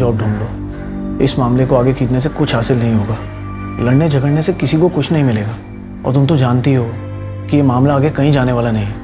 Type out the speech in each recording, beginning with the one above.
Job ढूंढ लो। इस मामले को आगे खींचने से कुछ हासिल नहीं होगा। लड़ने झगड़ने से किसी को कुछ नहीं मिलेगा, और तुम तो जानती हो कि ये मामला आगे कहीं जाने वाला नहीं है।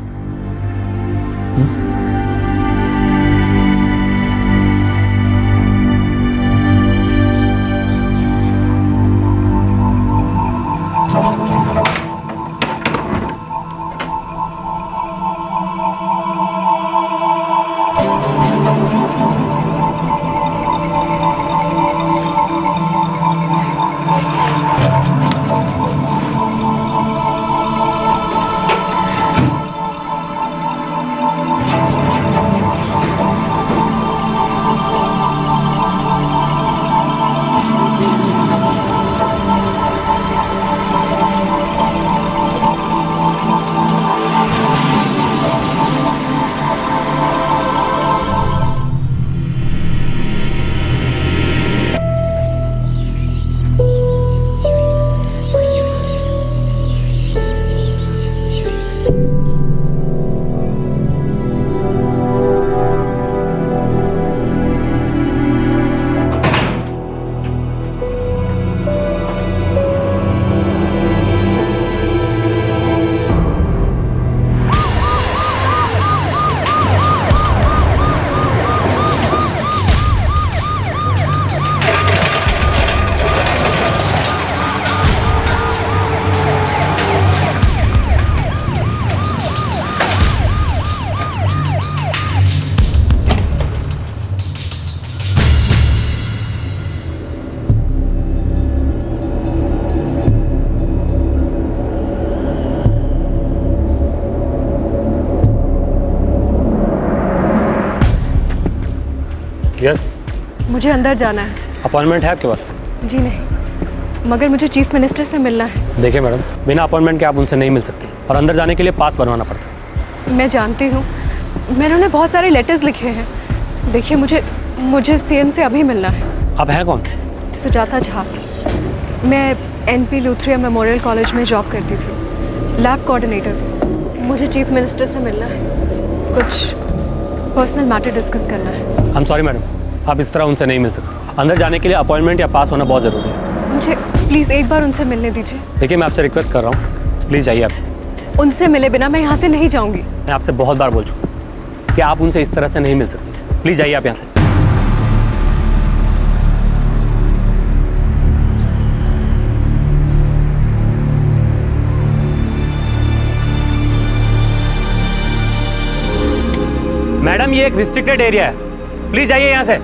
यस। मुझे अंदर जाना है। अपॉइंटमेंट है आपके पास? जी नहीं, मगर मुझे चीफ मिनिस्टर से मिलना है। देखिए मैडम, बिना अपॉइंटमेंट के आप उनसे नहीं मिल सकती, और अंदर जाने के लिए पास बनवाना पड़ता है। मैं जानती हूँ, मैंने उन्हें बहुत सारे लेटर्स लिखे हैं। देखिए, मुझे सीएम से अभी मिलना है। आप हैं कौन? सुजाता झा। मैं NP लूथरिया मेमोरियल कॉलेज में जॉब करती थी, लैब कोऑर्डिनेटर। मुझे चीफ मिनिस्टर से मिलना है, कुछ पर्सनल मैटर डिस्कस करना है। आई एम सॉरी मैडम, आप इस तरह उनसे नहीं मिल सकते। अंदर जाने के लिए अपॉइंटमेंट या पास होना बहुत ज़रूरी है। मुझे प्लीज़ एक बार उनसे मिलने दीजिए। देखिए, मैं आपसे रिक्वेस्ट कर रहा हूँ, प्लीज़ जाइए आप। उनसे मिले बिना मैं यहाँ से नहीं जाऊँगी। मैं आपसे बहुत बार बोल चुका कि आप उनसे इस तरह से नहीं मिल सकती। प्लीज़ जाइए आप यहाँ से। मैडम, ये एक रिस्ट्रिक्टेड एरिया है, प्लीज जाइए यहाँ से।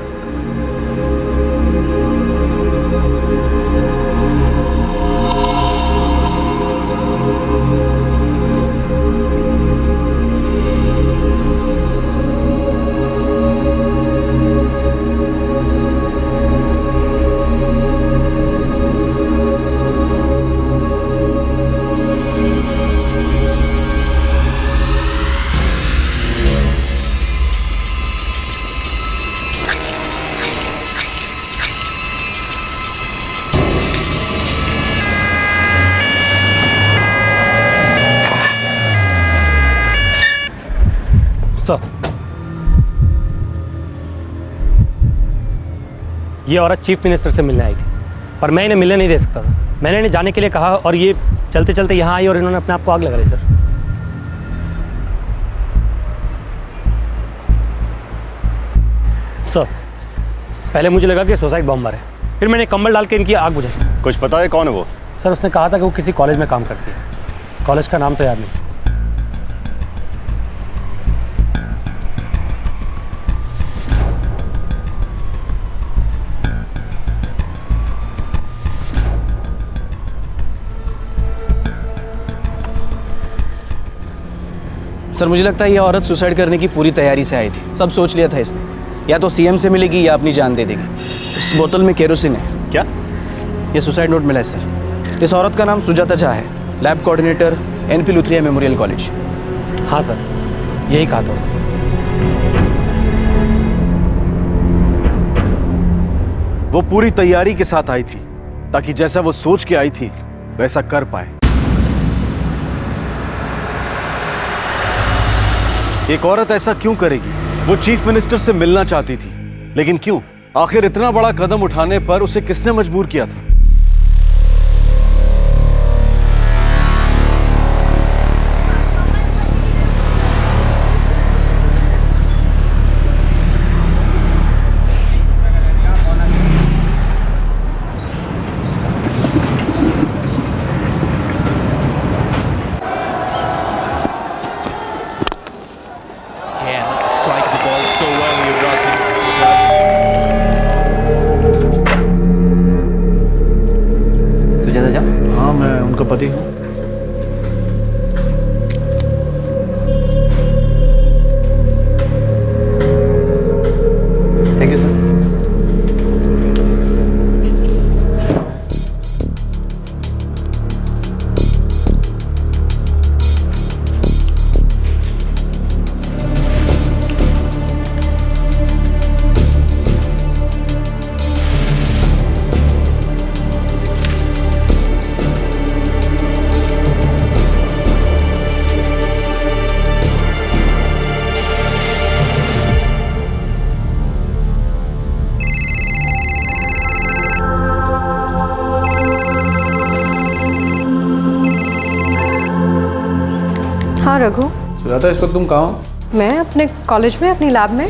सर, ये औरत चीफ मिनिस्टर से मिलने आई थी, पर मैं इन्हें मिलने नहीं दे सकता था। मैंने इन्हें जाने के लिए कहा, और ये चलते चलते यहाँ आई और इन्होंने अपने आप को आग लगा दी। सर, पहले मुझे लगा कि सुसाइड बॉम्बर है, फिर मैंने कंबल डाल के इनकी आग बुझाई। कुछ पता है कौन है वो? सर, उसने कहा था कि वो किसी कॉलेज में काम करती है। कॉलेज का नाम तो याद नहीं। सर, मुझे लगता है ये औरत सुसाइड करने की पूरी तैयारी से आई थी। सब सोच लिया था इसने, या तो सीएम से मिलेगी या अपनी जान दे देगी। इस बोतल में केरोसिन है। क्या? ये सुसाइड नोट मिला है सर। इस औरत का नाम सुजाता झा है, lab coordinator, NP Luthria memorial college. हाँ सर, यही कहा था उसने। वो पूरी तैयारी के साथ आई थी, ताकि जैसा वो सोच के आई थी वैसा कर पाए। एक औरत ऐसा क्यों करेगी? वो चीफ मिनिस्टर से मिलना चाहती थी, लेकिन क्यों? आखिर इतना बड़ा कदम उठाने पर उसे किसने मजबूर किया था? Again, strikes the ball so well, Yuvraj Singh. Sujata जा। हाँ, मैं उनका पति हूँ। Thank you sir. हाँ रघु, सुजाता, इस वक्त तुम कहाँ हो? मैं अपने कॉलेज में अपनी लैब में।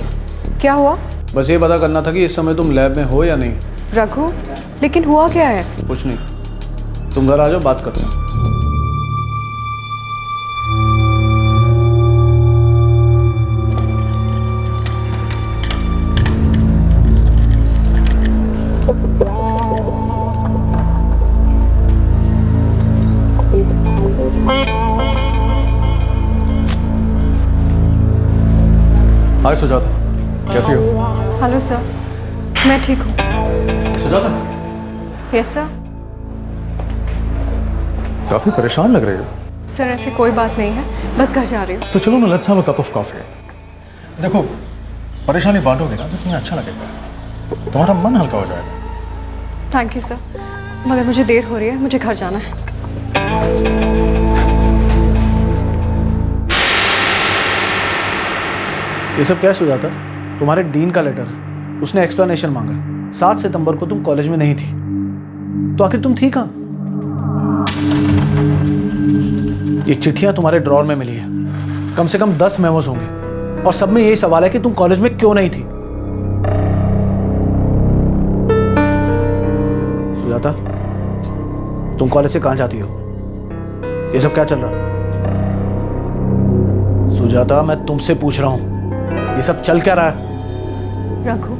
क्या हुआ? बस ये पता करना था कि इस समय तुम लैब में हो या नहीं। रघु, लेकिन हुआ क्या है? कुछ नहीं, तुम घर आ जाओ, बात करते हैं। हाय सुजाता, कैसी हो? हेलो सर, मैं ठीक हूँ। Sujata, yes sir. काफी परेशान लग रही हो। सर ऐसी कोई बात नहीं है, बस घर जा रही हूँ। तो चलो ना, let's have a cup of coffee. देखो, परेशानी बांटोगे ना तो तुम्हें अच्छा लगेगा, तुम्हारा मन हल्का हो जाएगा। थैंक यू सर, मगर मुझे देर हो रही है, मुझे घर जाना है। ये सब क्या सुजाता? तुम्हारे डीन का लेटर है, उसने एक्सप्लेनेशन मांगा। 7 सितंबर को तुम कॉलेज में नहीं थी, तो आखिर तुम थी कहाँ? ये चिट्ठियां तुम्हारे ड्रॉर में मिली है, कम से कम 10 मेमोज होंगे, और सब में यही सवाल है कि तुम कॉलेज में क्यों नहीं थी। सुजाता, तुम कॉलेज से कहाँ जाती हो? ये सब क्या चल रहा? सुजाता, मैं तुमसे पूछ रहा हूं, ये सब चल क्या रहा है? रघु,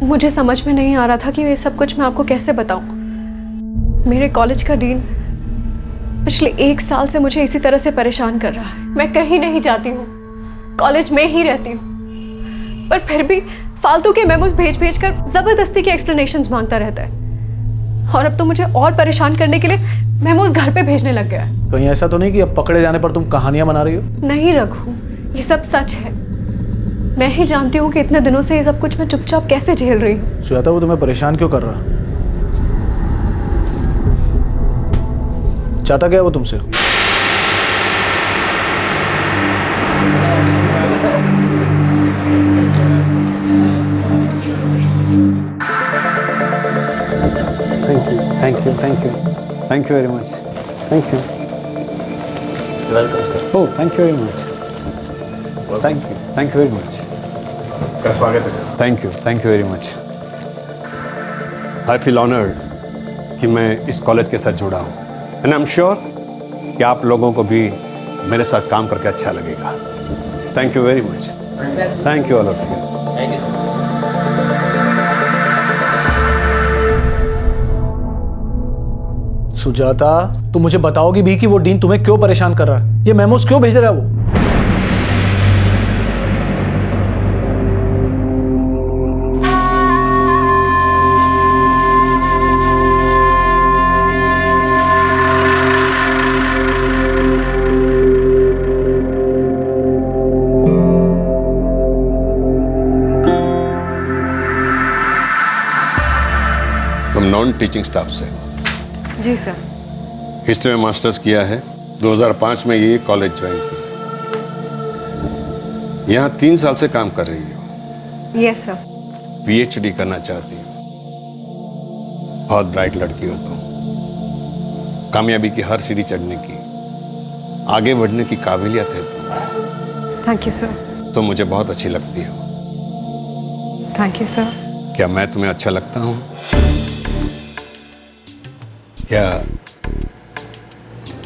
मुझे समझ में नहीं आ रहा था कि ये सब कुछ मैं आपको कैसे बताऊं। मेरे कॉलेज का डीन पिछले 1 साल से मुझे इसी तरह से परेशान कर रहा है। मैं कहीं नहीं जाती हूँ, कॉलेज में ही रहती हूँ, पर फिर भी फालतू के मेमोज भेज भेज कर जबरदस्ती के एक्सप्लेनेशंस मांगता रहता है। और अब तो मुझे और परेशान करने के लिए मेमोज घर पे भेजने लग गया है। कहीं ऐसा तो नहीं कि अब पकड़े जाने पर तुम कहानियां बना रही हो? नहीं रघु, ये सब सच है। मैं ही जानती हूँ कि इतने दिनों से ये सब कुछ मैं चुपचाप कैसे झेल रही हूँ। सुजाता, वो तुम्हें परेशान क्यों कर रहा? चाहता क्या है वो तुमसे? Thank you very much. Thank you. Welcome. Oh, thank you very much. Thank you very much. का स्वागत है sir. Thank you very much. I feel honored कि मैं इस कॉलेज के साथ जुड़ा हूँ, and I'm sure कि आप लोगों को भी मेरे साथ काम करके अच्छा लगेगा। Thank you very much. Thank you all of you. Thank you sir. Sujata, तुम मुझे बताओगी भी कि वो डीन तुम्हें क्यों परेशान कर रहा है? ये मेमोस क्यों भेज रहा है वो? तुम नॉन टीचिंग स्टाफ से जी सर। हिस्ट्री में मास्टर्स किया है। 2005 में ये कॉलेज ज्वाइन किया। यहाँ 3 साल से काम कर रही हो। Yes sir. पीएचडी करना चाहती हो। बहुत ब्राइट लड़की हो तुम। कामयाबी की हर सीढ़ी चढ़ने की, आगे बढ़ने की काबिलियत है तुम। Thank you sir. तुम मुझे बहुत अच्छी लगती हो। Thank you sir. क्या मैं तुम्हें अच्छा लगता हूं? क्या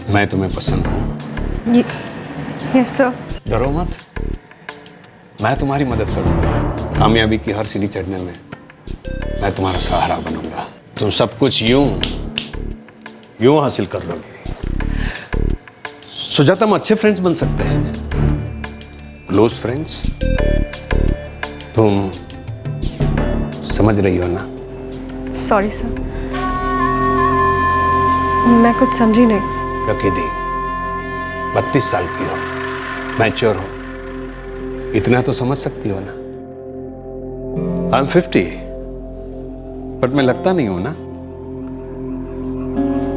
मैं तुम्हें पसंद हूं? Yes sir. डरो मत, मैं तुम्हारी मदद करूंगा। कामयाबी की हर सीढ़ी चढ़ने में मैं तुम्हारा सहारा बनूंगा। तुम सब कुछ यूं हासिल कर लोगे। सुजाता, हम अच्छे फ्रेंड्स बन सकते हैं, क्लोज फ्रेंड्स। तुम समझ रही हो ना? सॉरी सर, मैं कुछ समझी नहीं। किडी 32 साल की हो, मैच्योर हो, इतना तो समझ सकती हो ना। आई एम 50, बट मैं लगता नहीं हूं ना।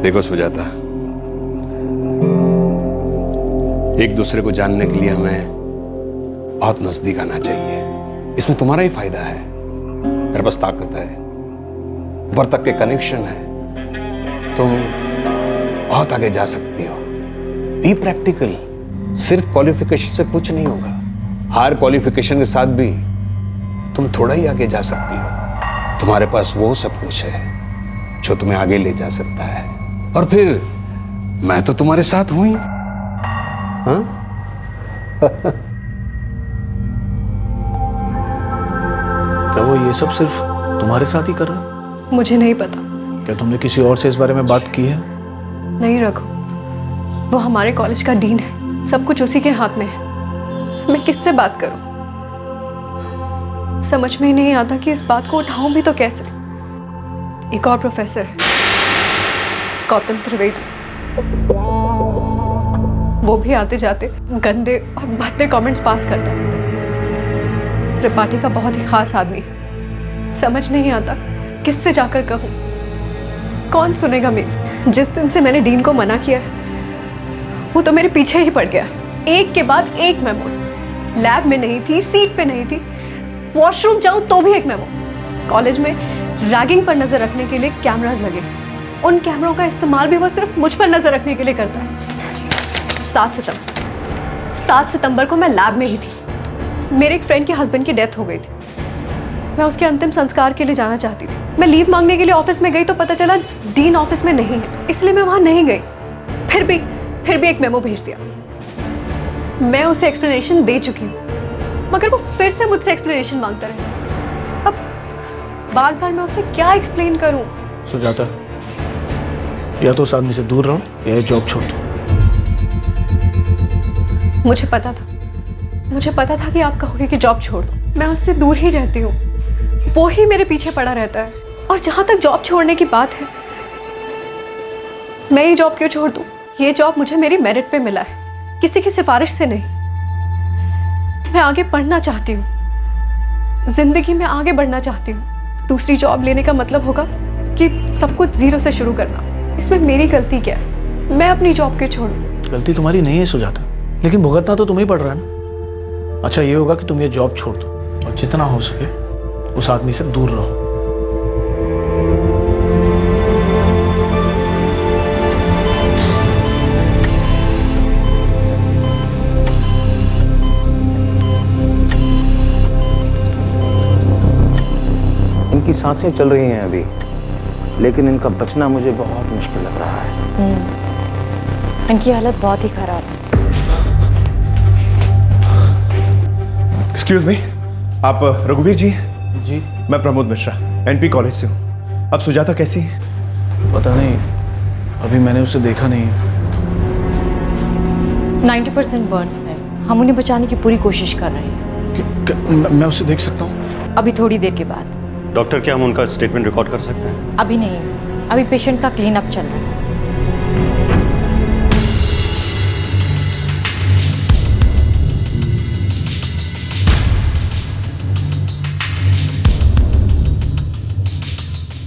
देखो सुजाता, एक दूसरे को जानने के लिए हमें बहुत नजदीक आना चाहिए। इसमें तुम्हारा ही फायदा है। मेरे पास ताकत है, ऊपर तक के कनेक्शन है। तुम बहुत आगे जा सकती हो। Be practical. सिर्फ क्वालिफिकेशन से कुछ नहीं होगा। हायर क्वालिफिकेशन के साथ भी तुम थोड़ा ही आगे जा सकती हो। तुम्हारे पास वो सब कुछ है जो तुम्हें आगे ले जा सकता है। और फिर मैं तो तुम्हारे साथ हूं ही। हाँ? क्या वो ये सब सिर्फ तुम्हारे साथ ही कर रहा है? मुझे नहीं पता। क्या तुमने किसी और से इस बारे में बात की है? नहीं रघु, वो हमारे कॉलेज का डीन है, सब कुछ उसी के हाथ में है। मैं किससे बात करूं? समझ में ही नहीं आता कि इस बात को उठाऊं भी तो कैसे। एक और प्रोफेसर है, गौतम त्रिवेदी। वो भी आते जाते गंदे और भद्दे कमेंट्स पास करता रहता है। त्रिपाठी का बहुत ही खास आदमी है। समझ नहीं आता किससे जाकर कहूं। कौन सुनेगा मेरी? जिस दिन से मैंने डीन को मना किया है, वो तो मेरे पीछे ही पड़ गया। एक के बाद एक मेमोज। लैब में नहीं थी, सीट पे नहीं थी, वॉशरूम जाऊं तो भी एक मेमो। कॉलेज में रैगिंग पर नजर रखने के लिए कैमरास लगे। उन कैमरों का इस्तेमाल भी वो सिर्फ मुझ पर नजर रखने के लिए करता है। 7 सितंबर को मैं लैब में ही थी। मेरे एक फ्रेंड के हस्बैंड की डेथ हो गई थी। मैं उसके अंतिम संस्कार के लिए जाना चाहती थी। मैं लीव मांगने के लिए ऑफिस में गई तो पता चला डीन ऑफिस में नहीं है, इसलिए मैं वहां नहीं गई। फिर भी एक मेमो भेज दिया। मैं उसे एक्सप्लेनेशन दे चुकी हूँ, मगर वो फिर से मुझसे एक्सप्लेनेशन मांगता रहे। अब बार बार मैं उसे क्या एक्सप्लेन करूं? सुजाता, या तो उस आदमी से दूर रहो या ये जॉब छोड़ दो। मुझे पता था कि आप कहोगे कि जॉब छोड़ दो। मैं उससे दूर ही रहती हूँ, वो ही मेरे पीछे पड़ा रहता है। और जहाँ तक जॉब छोड़ने की बात है, मैं ये जॉब क्यों छोड़ दूँ? ये जॉब मुझे मेरी मेरिट पे मिला है, किसी की सिफारिश से नहीं। मैं आगे पढ़ना चाहती हूँ, जिंदगी में आगे बढ़ना चाहती हूँ। दूसरी जॉब लेने का मतलब होगा कि सब कुछ जीरो से शुरू करना। इसमें मेरी गलती क्या है? मैं अपनी जॉब क्यों छोड़ूं? गलती तुम्हारी नहीं है सुजाता, लेकिन भुगतना तो तुम्हें पड़ रहा है ना। अच्छा ये होगा कि तुम ये जॉब छोड़ दो और जितना हो सके उस आदमी से दूर रहो। इनकी सांसें चल रही हैं अभी, लेकिन इनका बचना मुझे बहुत मुश्किल लग रहा है। इनकी हालत बहुत ही खराब है। एक्सक्यूज मी, आप रघुवीर जी? जी मैं प्रमोद मिश्रा, एनपी कॉलेज से हूँ। अब सुजाता कैसी है? पता नहीं, अभी मैंने उसे देखा नहीं है। 90% बर्न्स हैं। हम उन्हें बचाने की पूरी कोशिश कर रहे हैं। मैं उसे देख सकता हूँ? अभी थोड़ी देर के बाद। डॉक्टर, क्या हम उनका स्टेटमेंट रिकॉर्ड कर सकते हैं? अभी नहीं, अभी पेशेंट का क्लीन अप चल रहा है।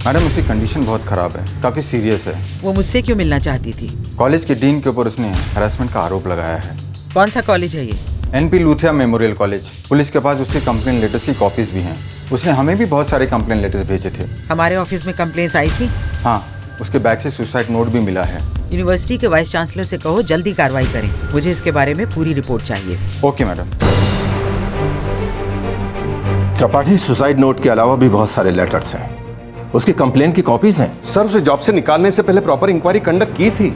मैडम, उसकी कंडीशन बहुत ख़राब है, काफ़ी सीरियस है। वो मुझसे क्यों मिलना चाहती थी? कॉलेज के डीन के ऊपर उसने हैरेसमेंट का आरोप लगाया है। कौन सा कॉलेज है ये? NP Luthia memorial college. Police के पास उसके कंप्लेन लेटर्स की कॉपीज भी हैं। उसने हमें भी बहुत सारे कंप्लेन लेटर्स भेजे थे। हमारे ऑफिस में कंप्लेंट्स आई थी। हाँ, उसके बैग से सुसाइड नोट भी मिला है। यूनिवर्सिटी के वाइस चांसलर से कहो जल्दी कार्रवाई करें। मुझे इसके बारे में पूरी रिपोर्ट चाहिए। Okay madam. Tripathi suicide note के अलावा भी बहुत सारे लेटर्स हैं। उसकी कंप्लेन की कॉपीज हैं। सर, उसे जॉब से निकालने से पहले प्रॉपर इंक्वायरी कंडक्ट की थी,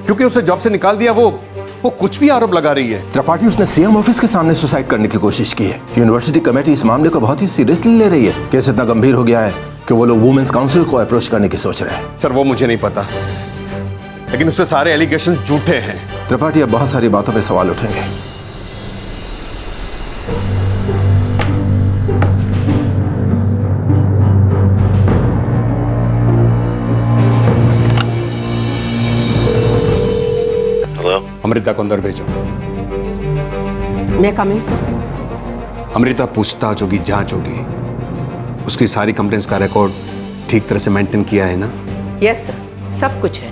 क्योंकि उसे जॉब से निकाल दिया वो कुछ भी आरोप लगा रही है। त्रिपाठी, उसने सीएम ऑफिस के सामने सुसाइड करने की कोशिश की है। यूनिवर्सिटी कमेटी इस मामले को बहुत ही सीरियसली ले रही है। केस इतना गंभीर हो गया है कि वो लोग वुमेन्स काउंसिल को अप्रोच करने की सोच रहे हैं। सर, वो मुझे नहीं पता, लेकिन उससे सारे एलिगेशन झूठे हैं। त्रिपाठी, अब बहुत सारी बातों पे सवाल उठेंगे। अमृता को अंदर भेजो। मैं कमिंग सर। अमृता, पूछताछ होगी, जांच होगी। उसकी सारी कंप्लेंट्स का रिकॉर्ड ठीक तरह से मेंटेन किया है ना? यस सर, सब कुछ है।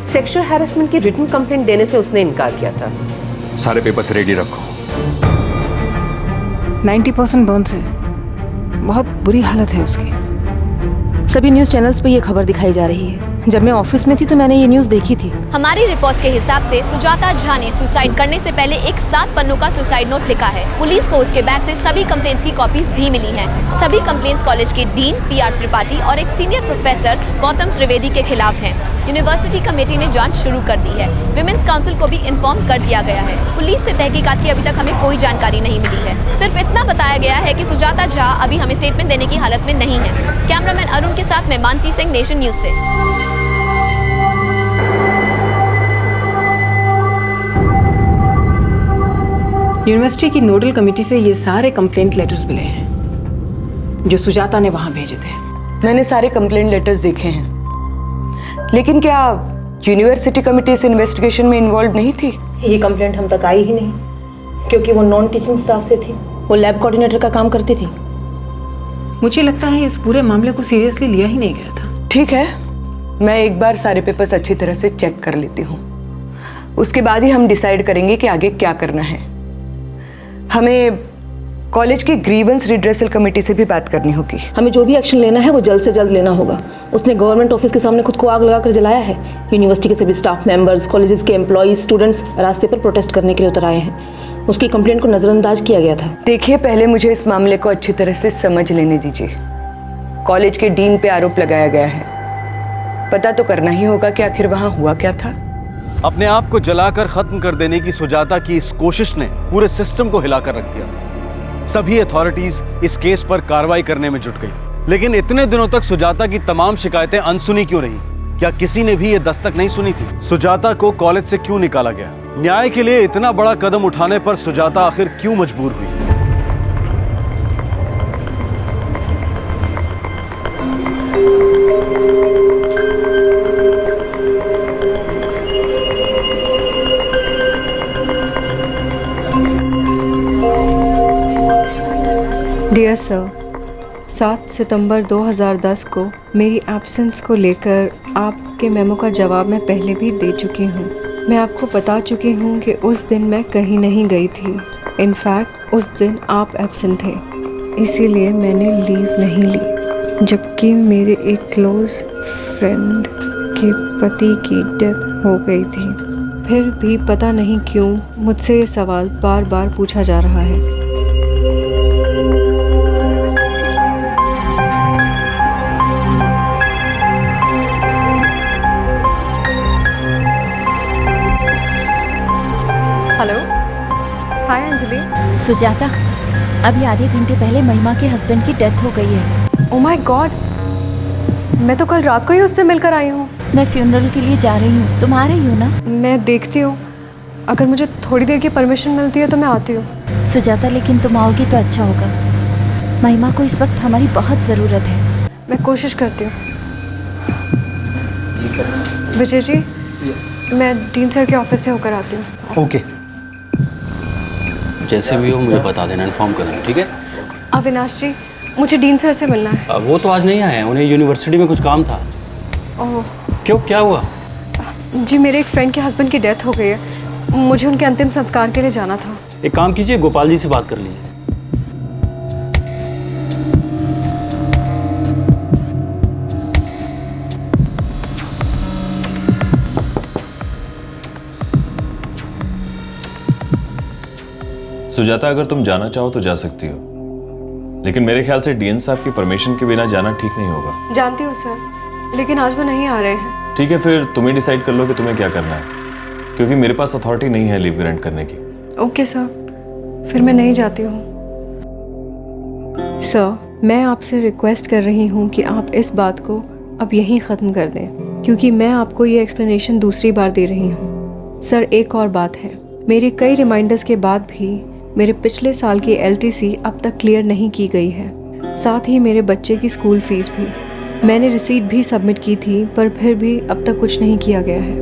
सेक्सुअल हैरेसमेंट की रिटन कंप्लेंट देने से उसने इनकार किया था। सारे पेपर्स रेडी रखो। 90% बर्न्स है, बहुत बुरी हालत है उसकी। सभी न्यूज़ चैनल्स पे ये खबर दिखाई जा रही है। जब मैं ऑफिस में थी तो मैंने ये न्यूज़ देखी थी। हमारी रिपोर्ट्स के हिसाब से सुजाता झा ने सुसाइड करने से पहले एक 7 पन्नों का सुसाइड नोट लिखा है। पुलिस को उसके बैग से सभी कंप्लेंट्स की कॉपीज भी मिली हैं। सभी कंप्लेंट्स कॉलेज के डीन पीआर त्रिपाठी और एक सीनियर प्रोफेसर गौतम त्रिवेदी के खिलाफ हैं। यूनिवर्सिटी कमेटी ने जांच शुरू कर दी है। विमेंस काउंसिल को भी इन्फॉर्म कर दिया गया है। पुलिस से तहकीकात की अभी तक हमें कोई जानकारी नहीं मिली है। सिर्फ इतना बताया गया है कि सुजाता झा अभी हमें स्टेटमेंट देने की हालत में नहीं है। कैमरामैन अरुण के साथ मैं मानसी सिंह, नेशन न्यूज से। यूनिवर्सिटी की नोडल कमेटी से ये सारे कंप्लेंट लेटर्स मिले हैं जो सुजाता ने वहां भेजे थे। मैंने सारे कंप्लेंट लेटर्स देखे हैं, लेकिन क्या यूनिवर्सिटी कमेटी इस इन्वेस्टिगेशन में इन्वॉल्व नहीं थी? ये कंप्लेंट हम तक आई ही नहीं, क्योंकि वो नॉन टीचिंग स्टाफ से थी। वो लैब कोऑर्डिनेटर का काम करती थी। मुझे लगता है इस पूरे मामले को सीरियसली लिया ही नहीं गया था। ठीक है, मैं एक बार सारे पेपर्स अच्छी तरह से चेक कर लेती हूँ। उसके बाद ही हम डिसाइड करेंगे कि आगे क्या करना है। हमें कॉलेज की ग्रीवेंस रिड्रेसल कमेटी से भी बात करनी होगी। हमें जो भी एक्शन लेना है वो जल्द से जल्द लेना होगा। उसने गवर्नमेंट ऑफिस के सामने खुद को आग लगाकर जलाया है। यूनिवर्सिटी के सभी स्टाफ मेंबर्स, कॉलेजेस के एम्प्लॉइज, स्टूडेंट्स रास्ते पर प्रोटेस्ट करने के लिए उतर आए हैं। उसकी कंप्लेंट को नजरअंदाज किया गया था। देखिए, पहले मुझे इस मामले को अच्छी तरह से समझ लेने दीजिए। कॉलेज के डीन पे आरोप लगाया गया है, पता तो करना ही होगा कि आखिर वहाँ हुआ क्या था। अपने आप को जलाकर खत्म कर देने की सुजाता की इस कोशिश ने पूरे सिस्टम को हिलाकर रख दिया था। सभी अथॉरिटीज इस केस पर कार्रवाई करने में जुट गई, लेकिन इतने दिनों तक सुजाता की तमाम शिकायतें अनसुनी क्यों रही? क्या किसी ने भी ये दस्तक नहीं सुनी थी? सुजाता को कॉलेज से क्यों निकाला गया? न्याय के लिए इतना बड़ा कदम उठाने पर सुजाता आखिर क्यों मजबूर हुई? डियर सर, 7 सितंबर 2010 को मेरी एब्सेंस को लेकर आपके मेमो का जवाब मैं पहले भी दे चुकी हूँ। मैं आपको बता चुकी हूँ कि उस दिन मैं कहीं नहीं गई थी। इनफैक्ट उस दिन आप एब्सेंट थे, इसीलिए मैंने लीव नहीं ली। जबकि मेरे एक क्लोज फ्रेंड के पति की डेथ हो गई थी। फिर भी पता नहीं क्यों मुझसे ये सवाल बार बार पूछा जा रहा है। हेलो, हाय अंजलि। सुजाता, अभी आधे घंटे पहले महिमा के हस्बैंड की डेथ हो गई है। ओह माय गॉड, मैं तो कल रात को ही उससे मिलकर आई हूँ। मैं फ्यूनरल के लिए जा रही हूँ, तुम आ रही हो ना? मैं देखती हूँ, अगर मुझे थोड़ी देर की परमिशन मिलती है तो मैं आती हूँ। सुजाता, लेकिन तुम आओगी तो अच्छा होगा। महिमा को इस वक्त हमारी बहुत ज़रूरत है। मैं कोशिश करती हूँ। विजय जी, मैं डीन सर के ऑफिस से होकर आती हूँ। ओके, जैसे भी हो मुझे बता देना, इन्फॉर्म करना, ठीक है? अविनाश जी, मुझे डीन सर से मिलना है। वो तो आज नहीं आए हैं, उन्हें यूनिवर्सिटी में कुछ काम था। ओह, क्यों, क्या हुआ? जी, मेरे एक फ्रेंड के हस्बैंड की डेथ हो गई है। मुझे उनके अंतिम संस्कार के लिए जाना था। एक काम कीजिए, गोपाल जी से बात कर लीजिए। सुजाता, अगर तुम जाना चाहो तो जा सकती हो, लेकिन मेरे ख्याल से डीएन साहब की परमिशन के बिना जाना ठीक नहीं होगा। जानती हूँ सर, लेकिन आज वो नहीं आ रहे हैं। ठीक है, फिर तुम ही डिसाइड कर लो कि तुम्हें क्या करना है, क्योंकि मेरे पास अथॉरिटी नहीं है लीव ग्रांट करने की। ओके सर, फिर मैं नहीं जाती हूँ। सर, मैं आपसे रिक्वेस्ट कर रही हूँ कि आप इस बात को अब यहीं ख़त्म कर दें, क्योंकि मैं आपको ये एक्सप्लेनेशन दूसरी बार दे रही हूँ। सर, एक और बात है, मेरे कई रिमाइंडर्स के बाद भी मेरे पिछले साल की LTC अब तक क्लियर नहीं की गई है। साथ ही मेरे बच्चे की स्कूल फीस भी। मैंने रिसीट भी सबमिट की थी, पर फिर भी अब तक कुछ नहीं किया गया है।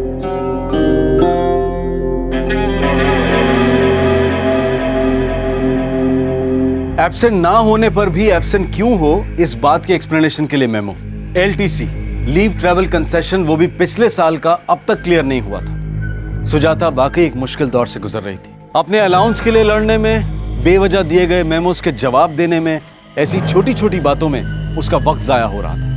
एब्सेंट ना होने पर भी एब्सेंट क्यों हो, इस बात के एक्सप्लेनेशन के लिए memo. LTC leave travel concession, वो भी पिछले साल का, अब तक क्लियर नहीं हुआ था। सुजाता वाकई एक मुश्किल दौर से गुजर रही थी। अपने अलाउंस के लिए लड़ने में, बेवजह दिए गए मेमोस के जवाब देने में, ऐसी छोटी छोटी बातों में उसका वक्त जाया हो रहा था।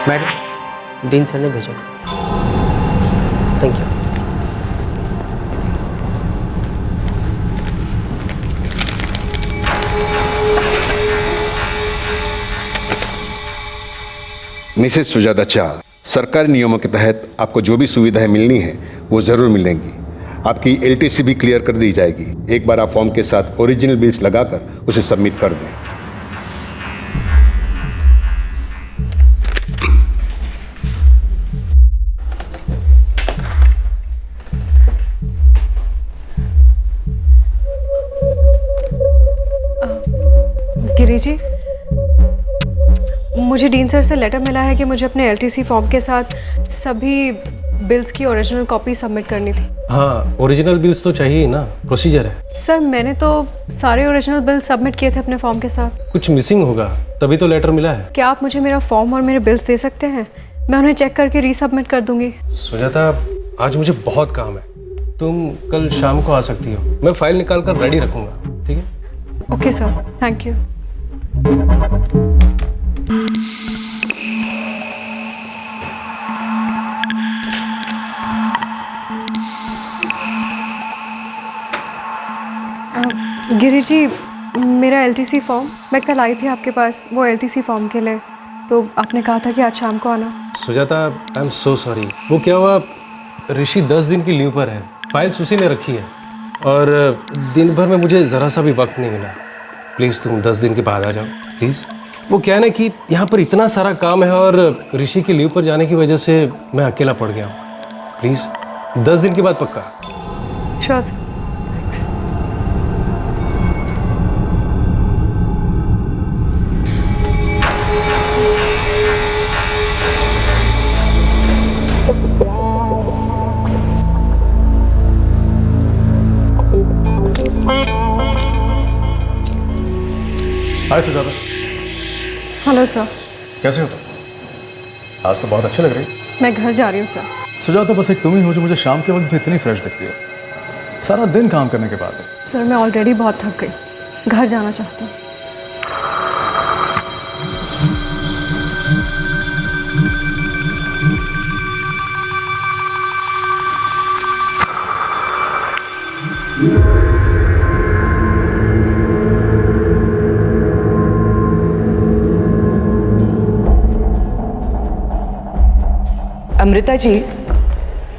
मैडम, डीन सर ने भेजा। Thank you. मिसेस सुजाता चाह, सरकारी नियमों के तहत आपको जो भी सुविधाएं मिलनी है वो जरूर मिलेंगी। आपकी LTC भी क्लियर कर दी जाएगी। एक बार आप फॉर्म के साथ ओरिजिनल बिल्स लगाकर उसे सबमिट कर दें। गिरी जी, मुझे डीन सर से लेटर मिला है कि मुझे अपने LTC फॉर्म के साथ सभी बिल्स की ओरिजिनल कॉपी सबमिट करनी थी। हाँ, ओरिजिनल बिल्स तो चाहिए ही ना, प्रोसीजर है। सर, मैंने तो सारे ओरिजिनल बिल सबमिट किए थे अपने फॉर्म के साथ। कुछ मिसिंग होगा, तभी तो लेटर मिला है। क्या आप मुझे मेरा फॉर्म और मेरे बिल्स दे सकते हैं? मैं उन्हें चेक करके रीसबमिट कर दूंगी। सुजाता, आज मुझे बहुत काम है, तुम कल शाम को आ सकती हो। मैं फाइल निकाल कर रेडी रखूंगा, ठीक है? Okay sir, thank you. Giri ji, मेरा LTC फॉर्म, मैं कल आई थी आपके पास वो LTC फॉर्म के लिए, तो आपने कहा था कि आज शाम को आना। Sujata, I am so sorry. वो क्या हुआ, ऋषि 10 दिन की लीव पर है, फाइल्स उसी ने रखी है और दिन भर में मुझे ज़रा सा भी वक्त नहीं मिला। प्लीज़ तुम 10 दिन के बाद आ जाओ, प्लीज़। वो क्या है ना कि यहाँ पर इतना सारा काम है और ऋषि की लीव पर जाने की वजह से मैं अकेला पड़ गया हूँ। प्लीज़ 10 दिन के बाद पक्का। Sure sir, thanks. Hi Sujata. Hello sir. कैसे हो तुम? आज तो बहुत अच्छी लग रही। मैं घर जा रही हूँ सर। सुजाता, बस एक तुम ही हो जो मुझे शाम के वक्त भी इतनी फ्रेश दिखती हो, सारा दिन काम करने के बाद। सर, मैं ऑलरेडी बहुत थक गई, घर जाना चाहती हूँ। अमृता जी,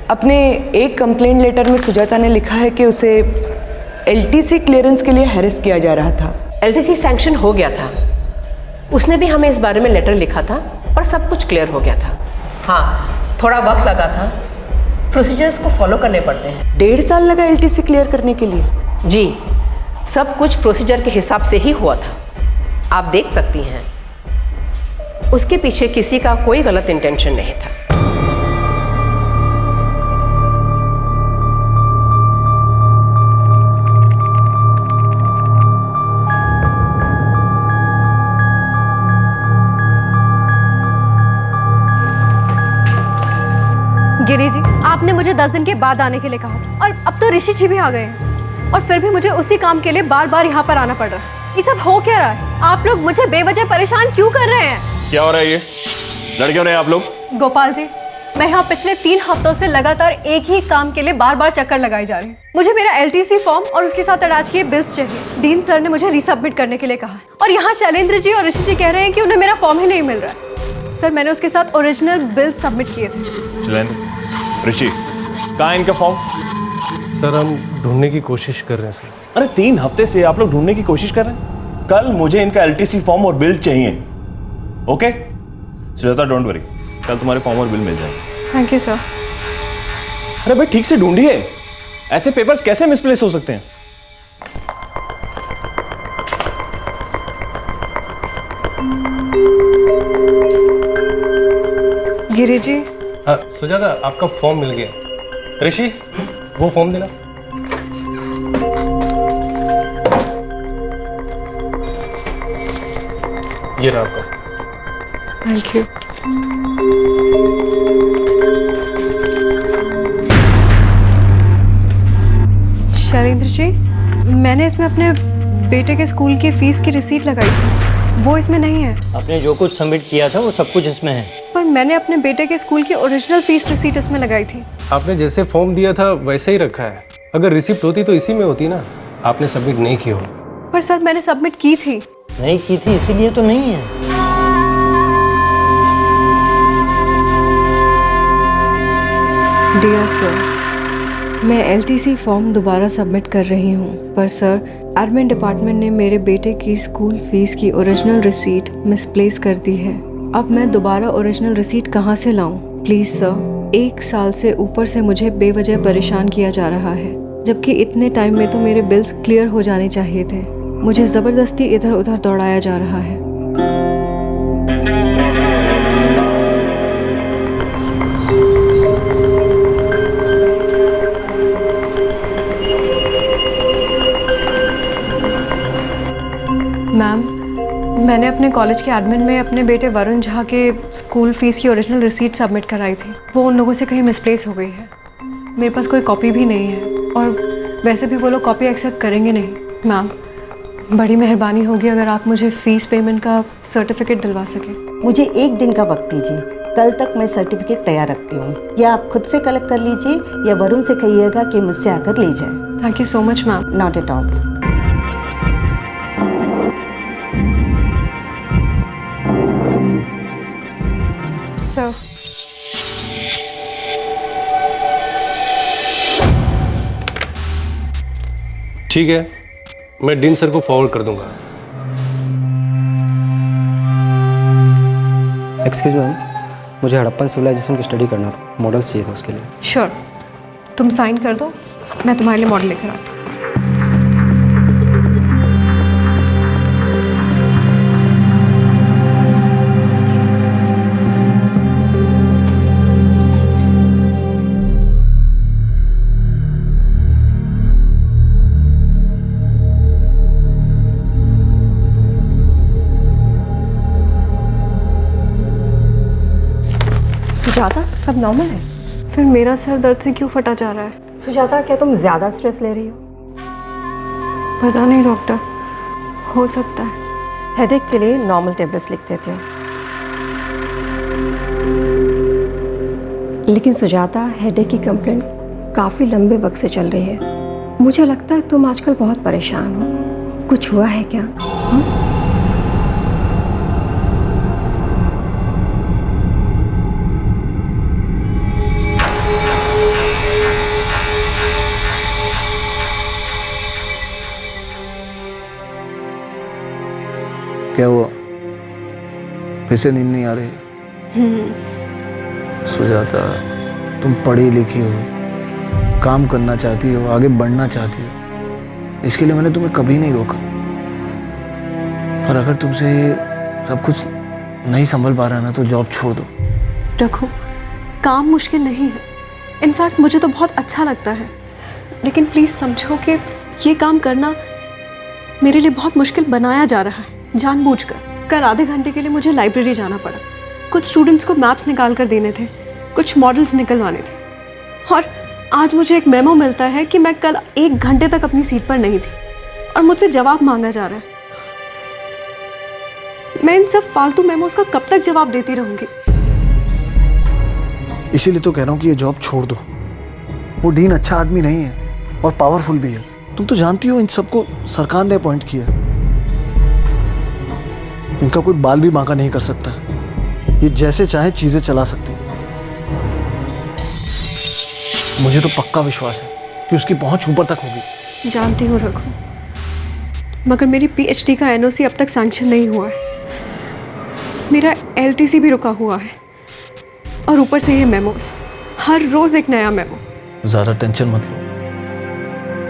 अपने एक कंप्लेंट लेटर में सुजाता ने लिखा है कि उसे LTC क्लियरेंस के लिए हैरेस किया जा रहा था। LTC सैंक्शन हो गया था, उसने भी हमें इस बारे में लेटर लिखा था और सब कुछ क्लियर हो गया था। हाँ, थोड़ा वक्त लगा था, प्रोसीजर्स को फॉलो करने पड़ते हैं। 1.5 साल लगा LTC क्लियर करने के लिए? जी, सब कुछ प्रोसीजर के हिसाब से ही हुआ था, आप देख सकती हैं। उसके पीछे किसी का कोई गलत इंटेंशन नहीं था। गिरी जी, आपने मुझे 10 दिन के बाद आने के लिए कहा था और अब तो ऋषि जी भी आ गए हैं और फिर भी मुझे उसी काम के लिए बार बार यहाँ पर आना पड़ रहा है। ये सब हो क्या रहा है? आप लोग मुझे बेवजह परेशान क्यों कर रहे हैं? क्या हो रहा है ये? लड़ क्यों रहे हैं आप लोग? गोपाल जी, मैं यहाँ पिछले 3 हफ्तों से लगातार एक ही काम के लिए बार बार चक्कर लगाए जा रहे हैं। मुझे मेरा LTC फॉर्म और उसके साथ अटैच किए बिल्स चाहिए। डीन सर ने मुझे रीसबमिट करने के लिए कहा और यहाँ शैलेंद्र जी और ऋषि जी कह रहे हैं कि उन्हें मेरा फॉर्म ही नहीं मिल रहा है। सर, मैंने उसके साथ ओरिजिनल बिल्स सबमिट किए थे। शैलेंद्र, ऋषि, कहाँ है इनका फॉर्म? सर, हम ढूंढने की कोशिश कर रहे हैं सर। अरे 3 हफ्ते से आप लोग ढूंढने की कोशिश कर रहे हैं। कल मुझे इनका LTC फॉर्म और बिल चाहिए। ओके सुजाता, डोंट वरी, कल तुम्हारे फॉर्म और बिल मिल जाएंगे। Thank you sir. अरे भाई ठीक से ढूंढिए, ऐसे पेपर्स कैसे मिसप्लेस हो सकते हैं? गिरी जी। हाँ सुजाता, आपका फॉर्म मिल गया। ऋषि, वो फॉर्म देना। ये रहा आपका। Thank you. शैलेंद्र जी, मैंने इसमें अपने बेटे के स्कूल की फीस की रिसीट लगाई थी, वो इसमें नहीं है। आपने जो कुछ सबमिट किया था वो सब कुछ इसमें है। पर मैंने अपने बेटे के स्कूल की ओरिजिनल फीस रिसीट इसमें लगाई थी। आपने जैसे फॉर्म दिया था वैसे ही रखा है। अगर रिसिप्ट होती तो इसी में होती ना। आपने सबमिट नहीं की हो। पर सर, मैंने सबमिट की थी। नहीं की थी इसीलिए तो नहीं है। डियर सर, मैं LTC फॉर्म दोबारा सबमिट कर रही हूँ, पर सर एडमिन डिपार्टमेंट ने मेरे बेटे की स्कूल फीस की ओरिजिनल रिसीट मिसप्लेस कर दी है। अब मैं दोबारा ओरिजिनल रिसीट कहाँ से लाऊं? प्लीज़ सर, 1 साल से ऊपर से मुझे बेवजह परेशान किया जा रहा है, जबकि इतने टाइम में तो मेरे बिल्स क्लियर हो जाने चाहिए थे। मुझे ज़बरदस्ती इधर उधर दौड़ाया जा रहा है। मैम, मैंने अपने कॉलेज के एडमिन में अपने बेटे वरुण झा के स्कूल फीस की ओरिजिनल रिसीट सबमिट कराई थी। वो उन लोगों से कहीं मिसप्लेस हो गई है। मेरे पास कोई कॉपी भी नहीं है और वैसे भी वो लोग कॉपी एक्सेप्ट करेंगे नहीं। मैम, बड़ी मेहरबानी होगी अगर आप मुझे फ़ीस पेमेंट का सर्टिफिकेट दिलवा सकें। मुझे 1 दिन का वक्त दीजिए, कल तक मैं सर्टिफिकेट तैयार रखती हूँ। या आप खुद से कलेक्ट कर लीजिए या वरुण से कहिएगा कि मुझसे आकर ले जाए। Thank you so much ma'am. Not at all. Sir, ठीक है, मैं डीन सर को फॉरवर्ड कर दूंगा। एक्सक्यूज मैम, मुझे हड़प्पन सिविलाइजेशन की स्टडी करना था, मॉडल्स चाहिए था उसके लिए। श्योर, तुम साइन कर दो, मैं तुम्हारे लिए मॉडल लेकर आती हूँ। सुजाता, सब नॉर्मल है? फिर मेरा सर दर्द से क्यों फटा जा रहा है? सुजाता, क्या तुम ज्यादा स्ट्रेस ले रही हो? पता नहीं डॉक्टर, हो सकता है। हेडेक के लिए नॉर्मल टेबलेट्स लिख देती हूँ। लेकिन सुजाता, हेडेक की कंप्लेंट काफी लंबे वक्त से चल रही है। मुझे लगता है तुम आजकल बहुत परेशान हो। कुछ हुआ है क्या? क्या हुआ? फिर से नींद नहीं आ रही? सुजाता, तुम पढ़ी लिखी हो, काम करना चाहती हो, आगे बढ़ना चाहती हो, इसके लिए मैंने तुम्हें कभी नहीं रोका। पर अगर तुमसे सब कुछ नहीं संभल पा रहा ना तो जॉब छोड़ दो। रखो, काम मुश्किल नहीं है, इनफैक्ट मुझे तो बहुत अच्छा लगता है, लेकिन प्लीज़ समझो कि ये काम करना मेरे लिए बहुत मुश्किल बनाया जा रहा है जानबूझकर। कल आधे घंटे के लिए मुझे लाइब्रेरी जाना पड़ा, कुछ स्टूडेंट्स को मैप्स निकाल कर देने थे, कुछ मॉडल्स निकलवाने थे, और आज मुझे एक मेमो मिलता है कि मैं कल 1 घंटे तक अपनी सीट पर नहीं थी और मुझसे जवाब मांगा जा रहा है। मैं इन सब फालतू मेमोस का कब तक जवाब देती रहूंगी? इसीलिए तो कह रहा हूँ कि ये जॉब छोड़ दो। वो डीन अच्छा आदमी नहीं है और पावरफुल भी है। तुम तो जानती हो इन सबको सरकार ने अपॉइंट किया है। इनका कोई बाल भी बांका नहीं कर सकता। ये जैसे चाहे चीजें चला सकते हैं। मुझे तो पक्का विश्वास है कि उसकी पहुंच ऊपर तक होगी। जानती हूँ रघु, मगर मेरी पीएचडी का एनओसी अब तक सैंक्शन नहीं हुआ है, मेरा एलटीसी भी रुका हुआ है, और ऊपर से ये मेमोस, हर रोज एक नया मेमो। ज़्यादा टेंशन मत लो,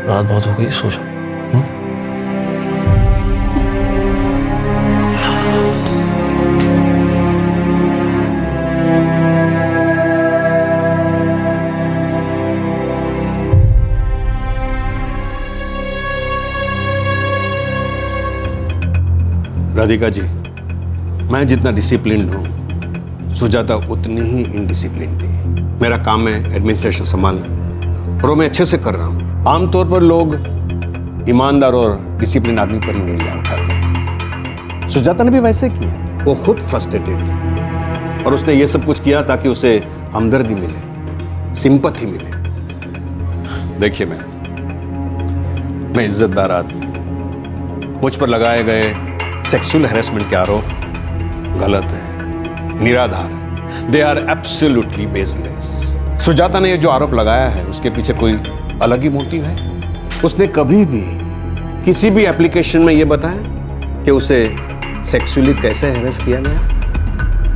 रात बहुत हो गई, सो जाओ। राधिका जी, मैं जितना डिसिप्लिन्ड हूँ, सुजाता उतनी ही इनडिसिप्लिन थी। मेरा काम है एडमिनिस्ट्रेशन संभालना, और वो मैं अच्छे से कर रहा हूँ। आमतौर पर लोग ईमानदार और डिसिप्लिन आदमी पर ही उंगलियां उठाते हैं। सुजाता ने भी वैसे किया। वो खुद फ्रस्ट्रेटेड थी और उसने ये सब कुछ किया ताकि उसे हमदर्दी मिले, सिंपैथी मिले। देखिए, मैं इज्जतदार आदमी, मुझ पर लगाए गए सेक्सुअल हैरेसमेंट के आरोप गलत है, निराधार है। They are absolutely baseless. Sujata ने ये जो आरोप लगाया है, उसके पीछे कोई अलग ही मोटिव है। उसने कभी भी किसी भी एप्लीकेशन में ये बताया कि उसे सेक्सुअली कैसे हैरेस किया गया?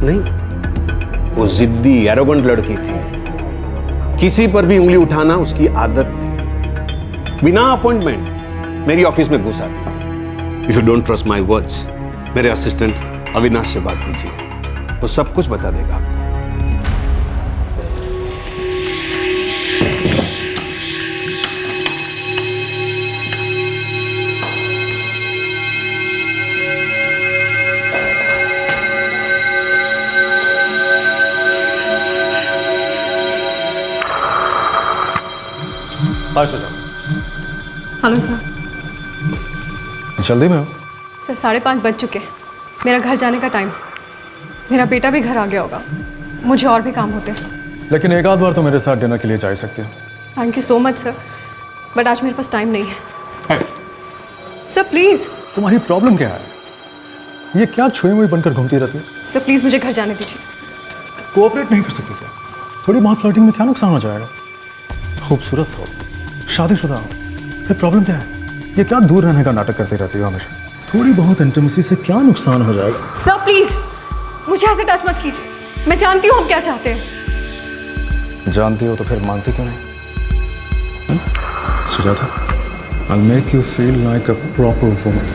नहीं। वो जिद्दी, एरोगेंट लड़की थी। किसी पर भी उंगली उठाना उसकी आदत थी। बिना अपॉइंटमेंट मेरी ऑफिस में घुस आती थी। If you don't trust my words, मेरे असिस्टेंट अविनाश से बात कीजिए, वो सब कुछ बता देगा आपको। Hello sir. जल्दी में हो? सर 5:30 बज चुके हैं, मेरा घर जाने का टाइम है। मेरा बेटा भी घर आ गया होगा, मुझे और भी काम होते हैं। लेकिन एक आध बार तो मेरे साथ डिनर के लिए जा सकते हो। Thank you so much sir, but आज मेरे पास टाइम नहीं है। Sir please. तुम्हारी प्रॉब्लम क्या है? ये क्या छुई मुई बनकर घूमती रहती है? सर प्लीज़ मुझे घर जाने दीजिए। कोऑपरेट नहीं कर सकती क्या? थोड़ी बहुत फ्लर्टिंग में क्या नुकसान हो जाएगा? खूबसूरत हो, शादीशुदा हो, ये प्रॉब्लम क्या है? ये क्या दूर रहने का नाटक करती रहती हो हमेशा? थोड़ी बहुत इंटीमेसी से क्या नुकसान हो जाएगा? सर प्लीज मुझे ऐसे टच मत कीजिए। मैं जानती हूँ हम क्या चाहते हैं। जानती हो तो फिर मानती क्यों नहीं? Sujata, I'll make you feel like a proper woman.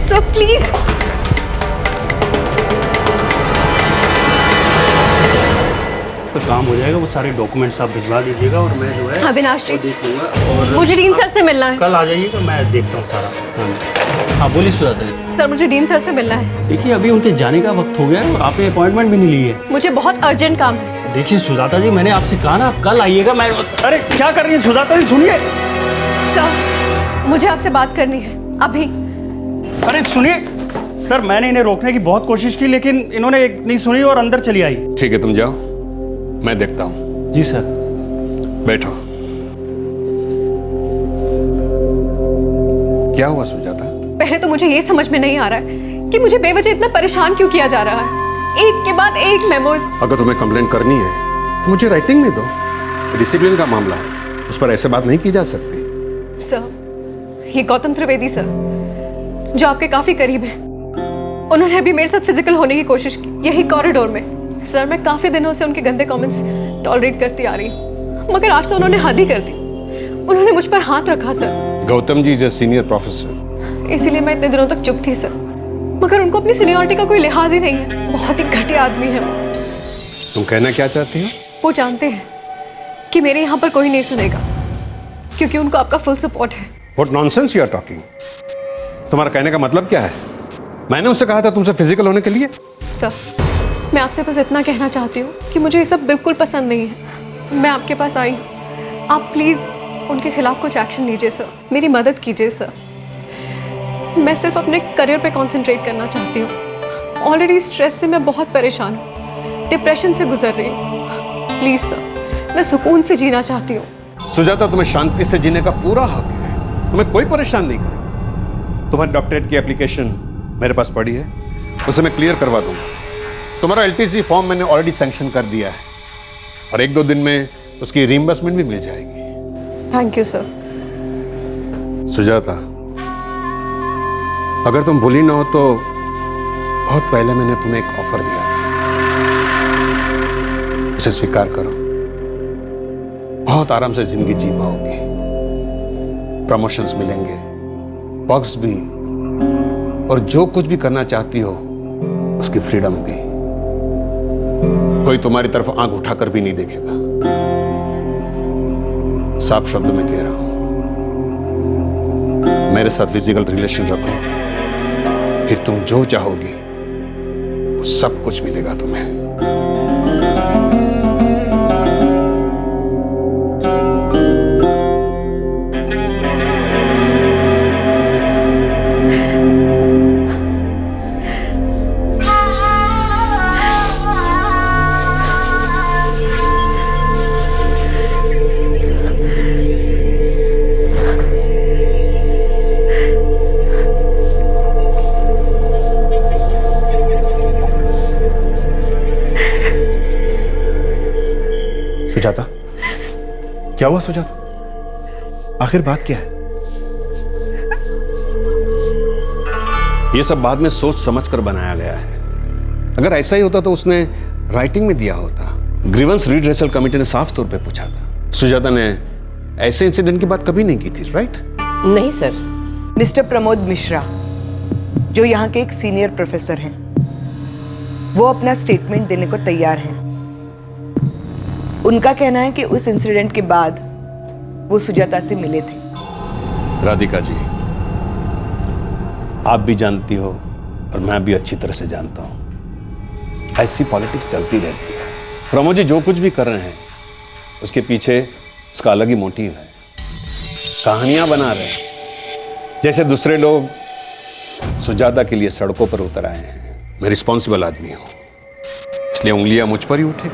Sir please. तो काम हो जाएगा, वो सारे डॉक्यूमेंट्स आप भिजवा दीजिएगा और मैं जो है अविनाश जी देख लूँगा। और मुझे डीन सर से मिलना है। कल आ जाइएगा, मैं देखता हूँ सारा। हाँ बोलिए सुजाता जी। सर मुझे डीन सर से मिलना है। देखिए, अभी उनके जाने का वक्त हो गया है और आपने अपॉइंटमेंट भी नहीं ली है। मुझे बहुत अर्जेंट काम है। देखिए सुजाता जी, मैंने आपसे कहा ना, आप कल आइएगा। मैं अरे क्या कर रही है सुजाता जी, सुनिए। सर मुझे आपसे बात करनी है अभी। अरे सुनिए सर, मैंने इन्हें रोकने की बहुत कोशिश की, लेकिन इन्होंने नहीं सुनी और अंदर चली आई। ठीक है, तुम जाओ, मैं देखता हूँ। जी सर। बैठो। क्या हुआ सुजाता? पहले तो मुझे ये समझ में नहीं आ रहा है कि मुझे बेवजह इतना परेशान क्यों किया जा रहा है। एक के बाद एक मेमोज। अगर तुम्हें कंप्लेंट करनी है तो मुझे राइटिंग में दो। डिसिप्लिन का मामला है, उस पर ऐसे बात नहीं की जा सकती। सर, ये गौतम त्रिवेदी सर, जो आपके काफी करीब हैं, उन्होंने अभी मेरे साथ फिजिकल होने की कोशिश की, यही कॉरिडोर में। सर मैं काफी दिनों से उनके गंदे कमेंट्स टॉलरेट करती आ रही हूँ, मगर आज तो उन्होंने हद ही कर दी। उन्होंने मुझ पर हाथ रखा sir. Gautam ji is a senior professor. इसीलिए मैं इतने दिनों तक चुप थी सर। मगर उनको अपनी सीनियरिटी का कोई लिहाज ही नहीं है। बहुत ही घटिया आदमी है वो। तुम कहना क्या चाहती हो? वो जानते हैं कि मेरे यहाँ पर कोई नहीं सुनेगा, क्योंकि उनको आपका फुल सपोर्ट है। What nonsense you are talking? तुम्हारा कहने का मतलब क्या है? मैंने उससे कहा था तुमसे फिजिकल होने के लिए। सर, मैं आपसे बस इतना कहना चाहती हूँ कि मुझे ये सब बिल्कुल पसंद नहीं है। मैं आपके पास आई हूँ, आप प्लीज़ उनके खिलाफ कुछ एक्शन लीजिए सर, मेरी मदद कीजिए सर। मैं सिर्फ अपने करियर पे कंसंट्रेट करना चाहती हूँ। ऑलरेडी स्ट्रेस से मैं बहुत परेशान हूँ, डिप्रेशन से गुजर रही हूँ। प्लीज़ सर, मैं सुकून से जीना चाहती हूँ। सुजाता, तुम्हें शांति से जीने का पूरा हक है, तुम्हें कोई परेशान नहीं करे। तुम्हारी डॉक्टरेट की एप्लीकेशन मेरे पास पड़ी है, उसे मैं क्लियर करवा दूंगा। तुम्हारा LTC फॉर्म मैंने ऑलरेडी सैंक्शन कर दिया है और 1-2 दिन में उसकी रीइंबर्समेंट भी मिल जाएगी। Thank you sir. सुजाता, अगर तुम भूली ना हो तो बहुत पहले मैंने तुम्हें एक ऑफर दिया, उसे स्वीकार करो। बहुत आराम से जिंदगी जी पाओगी, प्रमोशंस मिलेंगे, बॉक्स भी, और जो कुछ भी करना चाहती हो उसकी फ्रीडम भी। कोई तुम्हारी तरफ आंख उठाकर भी नहीं देखेगा। साफ शब्द में कह रहा हूं, मेरे साथ फिजिकल रिलेशन रखो, फिर तुम जो चाहोगी वो सब कुछ मिलेगा तुम्हें। सुजाता, क्या हुआ सुजाता? आखिर बात क्या है? ये सब बाद में सोच समझ कर बनाया गया है। अगर ऐसा ही होता तो उसने राइटिंग में दिया होता। ग्रीवेंस रिड्रेसल कमेटी ने साफ तौर पे पूछा था। सुजाता ने ऐसे इंसिडेंट की बात कभी नहीं की थी, राइट? नहीं सर। मिस्टर प्रमोद मिश्रा, जो यहाँ के एक सीनियर प्रोफेसर हैं, वो अपना स्टेटमेंट देने को तैयार हैं। उनका कहना है कि उस इंसिडेंट के बाद वो सुजाता से मिले थे। राधिका जी, आप भी जानती हो और मैं भी अच्छी तरह से जानता हूं, ऐसी पॉलिटिक्स चलती रहती है। प्रमोद जी जो कुछ भी कर रहे हैं उसके पीछे उसका अलग ही मोटिव है। कहानियां बना रहे हैं जैसे दूसरे लोग सुजाता के लिए सड़कों पर उतर आए हैं। मैं रिस्पॉन्सिबल आदमी हूं, इसलिए उंगलियां मुझ पर ही उठे।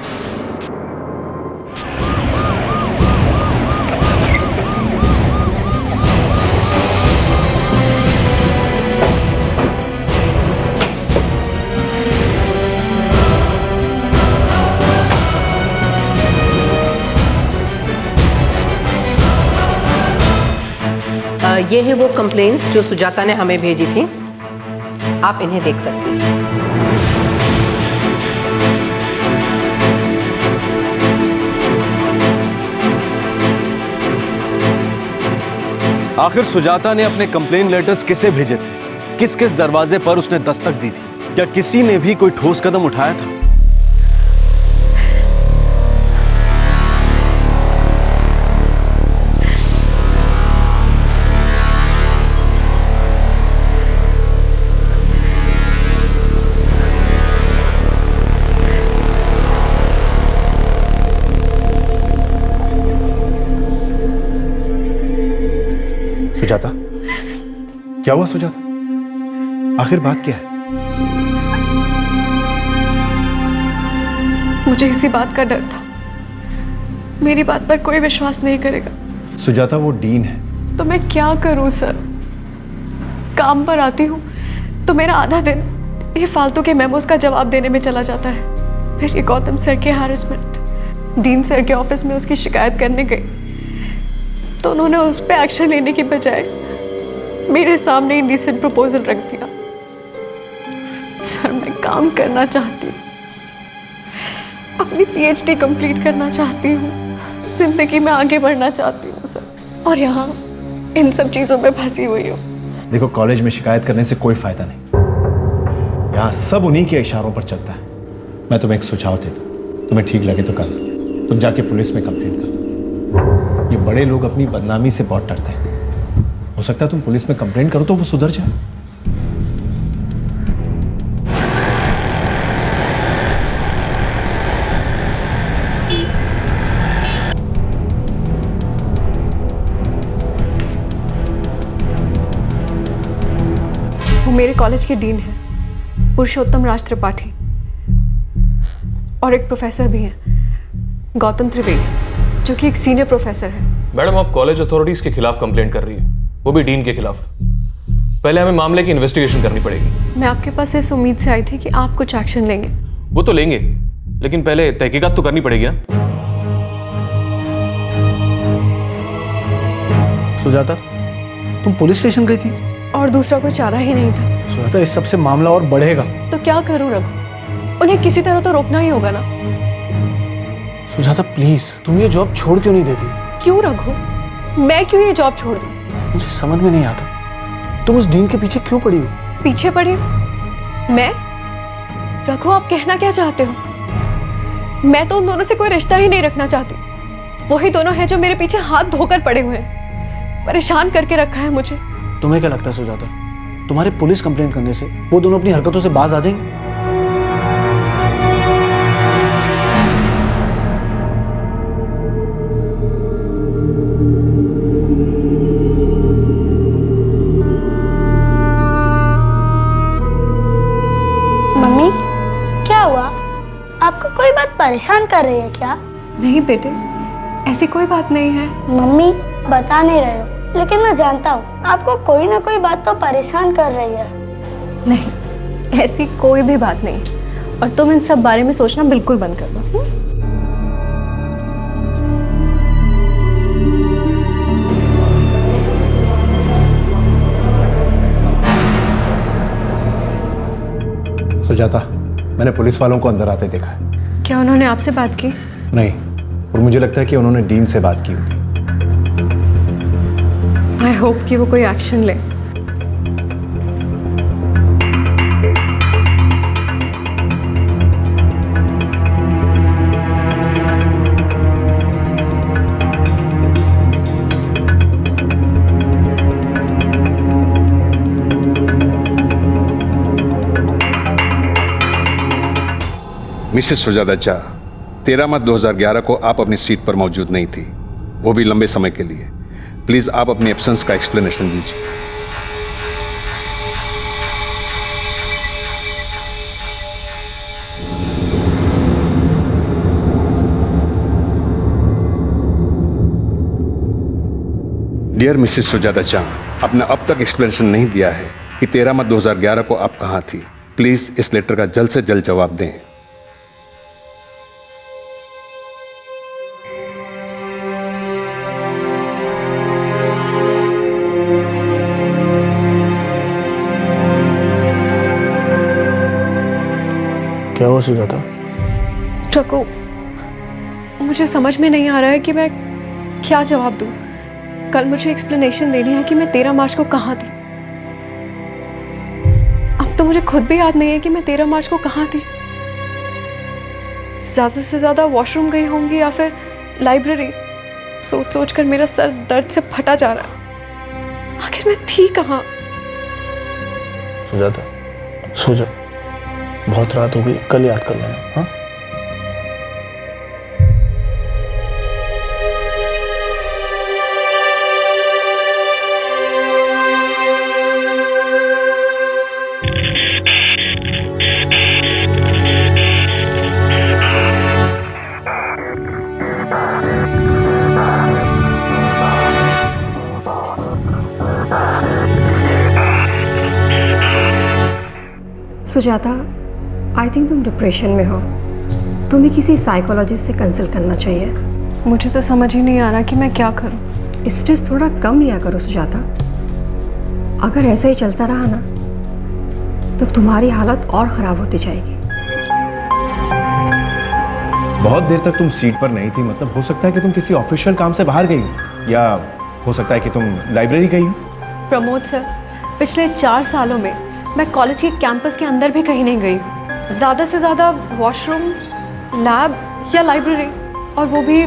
ये है वो कंप्लेंट्स जो सुजाता ने हमें भेजी थी, आप इन्हें देख सकते हैं। आखिर सुजाता ने अपने कंप्लेन लेटर्स किसे भेजे थे? किस किस दरवाजे पर उसने दस्तक दी थी? क्या किसी ने भी कोई ठोस कदम उठाया था? सुजाता, क्या हुआ सुजाता? आखिर बात क्या है? मुझे इसी बात का डर था, मेरी बात पर कोई विश्वास नहीं करेगा। सुजाता, वो डीन है। तो मैं क्या करूं सर? काम पर आती हूँ तो मेरा आधा दिन ये फालतू के मेमोज का जवाब देने में चला जाता है। फिर ये गौतम सर के हैरेसमेंट, डीन सर के ऑफिस में उसकी शिकायत करने गई तो उन्होंने उस पर एक्शन लेने की बजाय मेरे सामने इंडिसेंट प्रपोजल रख दिया। सर, मैं काम करना चाहती हूँ, अपनी PhD कंप्लीट करना चाहती हूँ, जिंदगी में आगे बढ़ना चाहती हूँ सर, और यहाँ इन सब चीज़ों में फंसी हुई हूँ। देखो, कॉलेज में शिकायत करने से कोई फायदा नहीं। यहाँ सब उन्हीं के इशारों पर चलता है। मैं तुम्हें एक सुझाव देता हूँ, तुम्हें ठीक लगे तो कल तुम जाके पुलिस में कंप्लेंट कर दो। ये बड़े लोग अपनी बदनामी से बहुत डरते हैं। हो सकता है तुम पुलिस में कंप्लेंट करो तो वो सुधर जाए। वो मेरे कॉलेज के डीन हैं, पुरुषोत्तम राज त्रिपाठी, और एक प्रोफेसर भी हैं, गौतम त्रिवेदी, जो कि एक सीनियर प्रोफेसर है। मैडम, आप कॉलेज अथॉरिटीज के खिलाफ कंप्लेंट कर रही है, वो भी डीन के खिलाफ। पहले हमें मामले की इन्वेस्टिगेशन करनी पड़ेगी। मैं आपके पास इस उम्मीद से आई थी कि आप कुछ एक्शन लेंगे। वो तो लेंगे, लेकिन पहले तहकीकात तो करनी पड़ेगी। सुजाता, तुम पुलिस स्टेशन गई थी? और दूसरा कोई चारा ही नहीं था। सुजाता, इस सबसे मामला और बढ़ेगा। तो क्या करूं रघु? उन्हें किसी तरह तो रोकना ही होगा ना। सुजाता प्लीज, तुम ये जॉब छोड़ क्यों नहीं देती? क्यों रघु? मैं क्यों ये जॉब छोड़ दूं? मुझे समझ में नहीं आता, तुम उस डीन के पीछे क्यों पड़ी हो? पीछे पड़ी हो? मैं? रघु, आप कहना क्या चाहते हो? मैं तो उन दोनों से कोई रिश्ता ही नहीं रखना चाहती। वही दोनों हैं जो मेरे पीछे हाथ धोकर पड़े हुए हैं, परेशान करके रखा है मुझे। तुम्हें क्या लगता है सुजाता, तुम्हारे पुलिस कंप्लेंट करने से वो दोनों अपनी हरकतों से बाज आ जाएंगे? मम्मी, क्या हुआ? आपको कोई बात परेशान कर रही है क्या? नहीं बेटे, ऐसी कोई बात नहीं है। मम्मी, बता नहीं रहे हो, लेकिन मैं जानता हूँ आपको कोई ना कोई बात तो परेशान कर रही है। नहीं, ऐसी कोई भी बात नहीं, और तुम इन सब बारे में सोचना बिल्कुल बंद कर दो। सुजाता, मैंने पुलिस वालों को अंदर आते देखा है। क्या उन्होंने आपसे बात की? नहीं, और मुझे लगता है कि उन्होंने डीन से बात की होगी। आई होप कि वो कोई एक्शन ले। मिसेस सुजाता झा, 13 मार्च 2011 को आप अपनी सीट पर मौजूद नहीं थी, वो भी लंबे समय के लिए। प्लीज आप अपनी एब्सेंस का एक्सप्लेनेशन दीजिए। डियर मिसेस सुजाता झा, आपने अब तक एक्सप्लेनेशन नहीं दिया है कि 13 मार्च 2011 को आप कहां थी। प्लीज इस लेटर का जल्द से जल्द जवाब दें। क्या हुआ सुजाता? रघु, मुझे समझ में नहीं आ रहा है कि मैं क्या जवाब दूं। कल मुझे एक्सप्लेनेशन देनी है कि मैं 13 मार्च को कहाँ थी। अब तो मुझे खुद भी याद नहीं है कि मैं 13 मार्च को कहाँ थी। ज़्यादा से ज़्यादा वॉशरूम गई होंगी या फिर लाइब्रेरी। सोच सोच कर मेरा सर दर्द से फटा जा रहा है। आखिर मैं थी कहाँ? सुजाता, सो जा, बहुत रात हो गई, कल याद कर लेना। हाँ? सुजाता, आई थिंक तुम डिप्रेशन में हो। तुम्हें किसी साइकोलॉजिस्ट से कंसल्ट करना चाहिए। मुझे तो समझ ही नहीं आ रहा कि मैं क्या करूं। स्ट्रेस थोड़ा कम लिया करो सुजाता। अगर ऐसा ही चलता रहा ना तो तुम्हारी हालत और ख़राब होती जाएगी। बहुत देर तक तुम सीट पर नहीं थी, मतलब हो सकता है कि तुम किसी ऑफिशियल काम से बाहर गई हो, या हो सकता है कि तुम लाइब्रेरी गई हो। प्रमोद सर, पिछले 4 सालों में मैं कॉलेज के कैंपस के अंदर भी कहीं नहीं गई हूँ। ज़्यादा से ज़्यादा वॉशरूम, लैब या लाइब्रेरी, और वो भी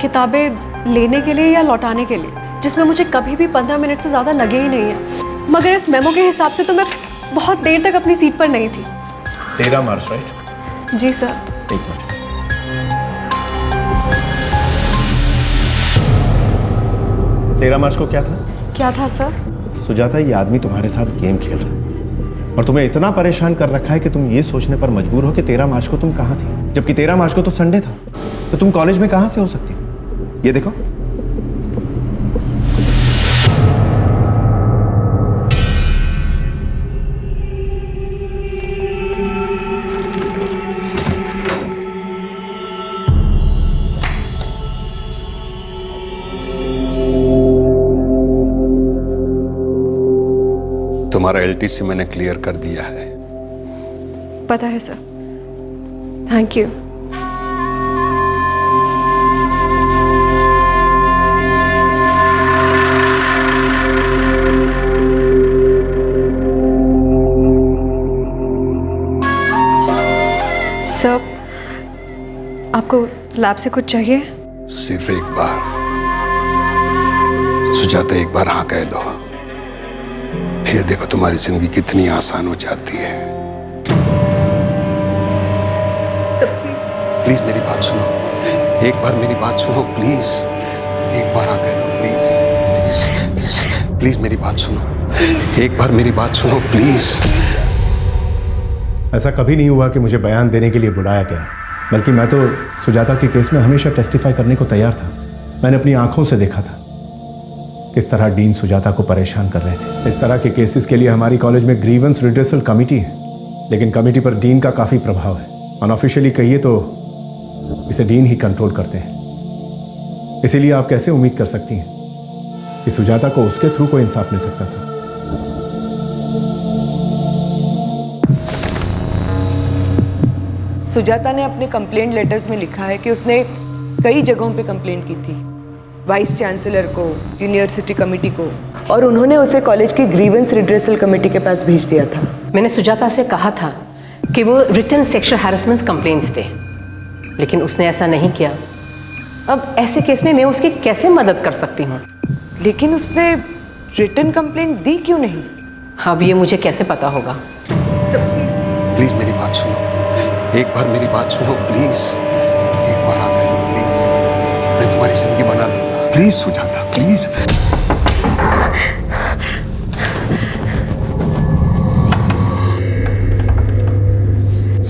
किताबें लेने के लिए या लौटाने के लिए, जिसमें मुझे कभी भी 15 मिनट से ज़्यादा लगे ही नहीं है। मगर इस मेमो के हिसाब से तो मैं बहुत देर तक अपनी सीट पर नहीं थी। 13 मार्च राइट? जी सर। एक मिनट। 13 मार्च को क्या था? क्या था सर? सुजाता, ये आदमी तुम्हारे साथ गेम खेल रहा है और तुम्हें इतना परेशान कर रखा है कि तुम ये सोचने पर मजबूर हो कि 13 मार्च को तुम कहाँ थी, जबकि 13 मार्च को तो संडे था। तो तुम कॉलेज में कहाँ से हो सकती हो? ये देखो। तुम्हारा एलटीसी मैंने क्लियर कर दिया है। पता है सर। Thank you. सर, आपको लैब से कुछ चाहिए? सिर्फ एक बार सुजाता, एक बार हाँ कह दो, फिर देखो तुम्हारी जिंदगी कितनी आसान हो जाती है। प्लीज मेरी बात सुनो, एक बार मेरी बात सुनो प्लीज। एक बार हाँ कह दो प्लीज। प्लीज मेरी बात सुनो, एक बार मेरी बात सुनो प्लीज। ऐसा कभी नहीं हुआ कि मुझे बयान देने के लिए बुलाया गया, बल्कि मैं तो सुजाता के केस में हमेशा टेस्टिफाई करने को तैयार था। मैंने अपनी आंखों से देखा था किस तरह डीन सुजाता को परेशान कर रहे थे। इस तरह के केसेस के लिए हमारी कॉलेज में ग्रीवेंस रिड्रेसल कमेटी है, लेकिन कमेटी पर डीन का काफ़ी प्रभाव है। अनऑफिशियली कहिए तो इसे डीन ही कंट्रोल करते हैं। इसीलिए आप कैसे उम्मीद कर सकती हैं कि सुजाता को उसके थ्रू कोई इंसाफ मिल सकता था? सुजाता ने अपने कंप्लेंट लेटर्स में लिखा है कि उसने कई जगहों पे कंप्लेंट की थी, वाइस चांसलर को, यूनिवर्सिटी कमेटी को, और उन्होंने उसे कॉलेज की ग्रीवेंस रिड्रेसल कमेटी के पास भेज दिया था। मैंने सुजाता से कहा था कि वो रिटन सेक्शुअल हैरेसमेंट कंप्लेंट्स दे, लेकिन उसने ऐसा नहीं किया। अब ऐसे केस में मैं उसकी कैसे मदद कर सकती हूँ? लेकिन उसने रिटन कंप्लेंट दी क्यों नहीं? अब ये मुझे कैसे पता होगा? प्लीज मेरी बात सुनो, एक बार मेरी बात सुनो प्लीज। एक बार हाँ कह दो प्लीज, मैं तुम्हारी जिंदगी बना दूंगा। Please Sujata please.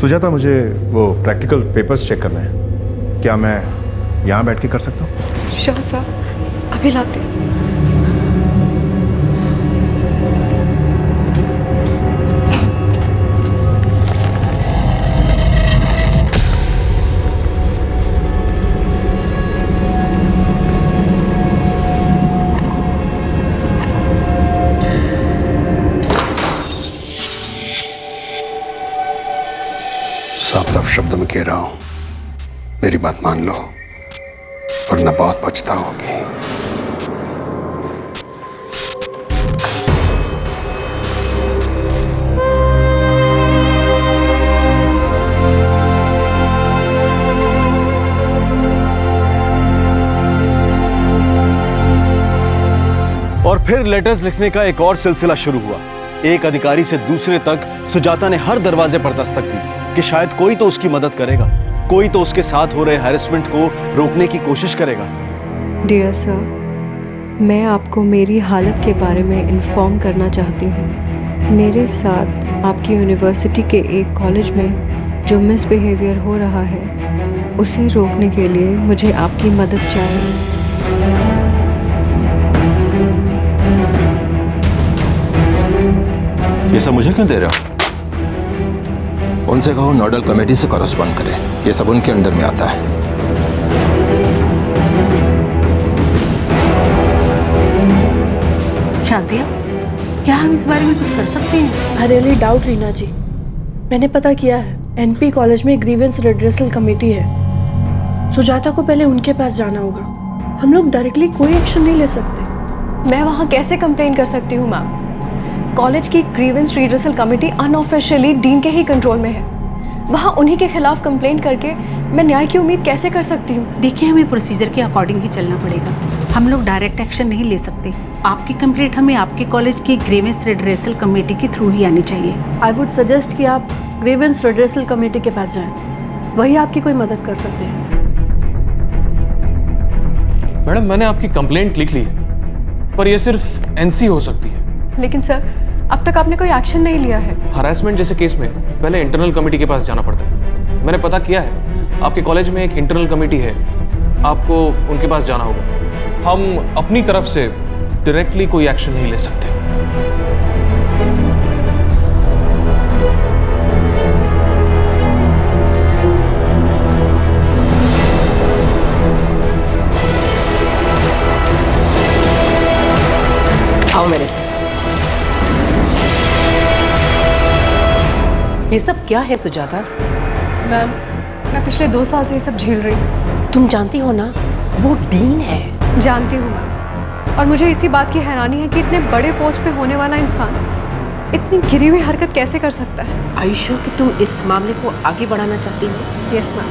सुजाता, मुझे वो प्रैक्टिकल पेपर्स चेक करना है। क्या मैं यहाँ बैठ के कर सकता हूँ? श्योर सर, अभी लाते। साफ साफ शब्दों में कह रहा हूं, मेरी बात मान लो वरना बहुत पछताओगी। और फिर लेटर्स लिखने का एक और सिलसिला शुरू हुआ। एक अधिकारी से दूसरे तक सुजाता ने हर दरवाजे पर दस्तक दी कि शायद कोई तो उसकी मदद करेगा, कोई तो उसके साथ हो रहे हैरेसमेंट को रोकने की कोशिश करेगा। डियर सर, मैं आपको मेरी हालत के बारे में इन्फॉर्म करना चाहती हूँ। मेरे साथ आपकी यूनिवर्सिटी के एक कॉलेज में जो मिसबिहेवियर हो रहा है, उसे रोकने के लिए मुझे आपकी मदद चाहिए। ये सब मुझे क्यों दे रहे हो? उनसे कहो नोडल कमेटी से कॉरेस्पॉन्ड करें, ये सब उनके अंडर में आता है। शाजिया, क्या हम इस बारे में कुछ कर सकते हैं? आई रियली डाउट रीना जी। मैंने पता किया है, एनपी कॉलेज में ग्रीवेंस रिड्रेसल कमेटी है। सुजाता को पहले उनके पास जाना होगा। हम लोग डायरेक्टली कोई एक्शन नहीं ले सकते। मैं वहाँ कैसे कंप्लेन कर सकती हूँ मैम? कॉलेज की grievance redressal committee unofficially dean के ही कंट्रोल में है। वहाँ उन्हीं के खिलाफ कंप्लेंट करके मैं न्याय की उम्मीद कैसे कर सकती हूँ? देखिए, हमें प्रोसीजर के अकॉर्डिंग ही चलना पड़ेगा। हम लोग डायरेक्ट एक्शन नहीं ले सकते। आपकी कंप्लेंट हमें आपके कॉलेज की ग्रीवेंस रिड्रेसल कमेटी के थ्रू ही आनी चाहिए। आई वुड सजेस्ट कि आप ग्रीवेंस रिड्रेसल कमेटी के पास जाएं, वही आपकी कोई मदद कर सकते हैं। मैडम, मैंने आपकी कंप्लेंट लिख ली है, पर यह सिर्फ एनसी हो सकती है। लेकिन सर, अब तक आपने कोई एक्शन नहीं लिया है। हरासमेंट जैसे केस में पहले इंटरनल कमेटी के पास जाना पड़ता है। मैंने पता किया है, आपके कॉलेज में एक इंटरनल कमेटी है, आपको उनके पास जाना होगा। हम अपनी तरफ से डायरेक्टली कोई एक्शन नहीं ले सकते। आओ मेरे साथ। ये सब क्या है सुजाता? मैम, मैं पिछले 2 साल से ये सब झेल रही हूँ। तुम जानती हो ना, वो डीन है। जानती हूँ मैम, और मुझे इसी बात की हैरानी है कि इतने बड़े पोस्ट पे होने वाला इंसान इतनी गिरी हुई हरकत कैसे कर सकता है। आयुषो कि तुम इस मामले को आगे बढ़ाना चाहती हो? यस मैम,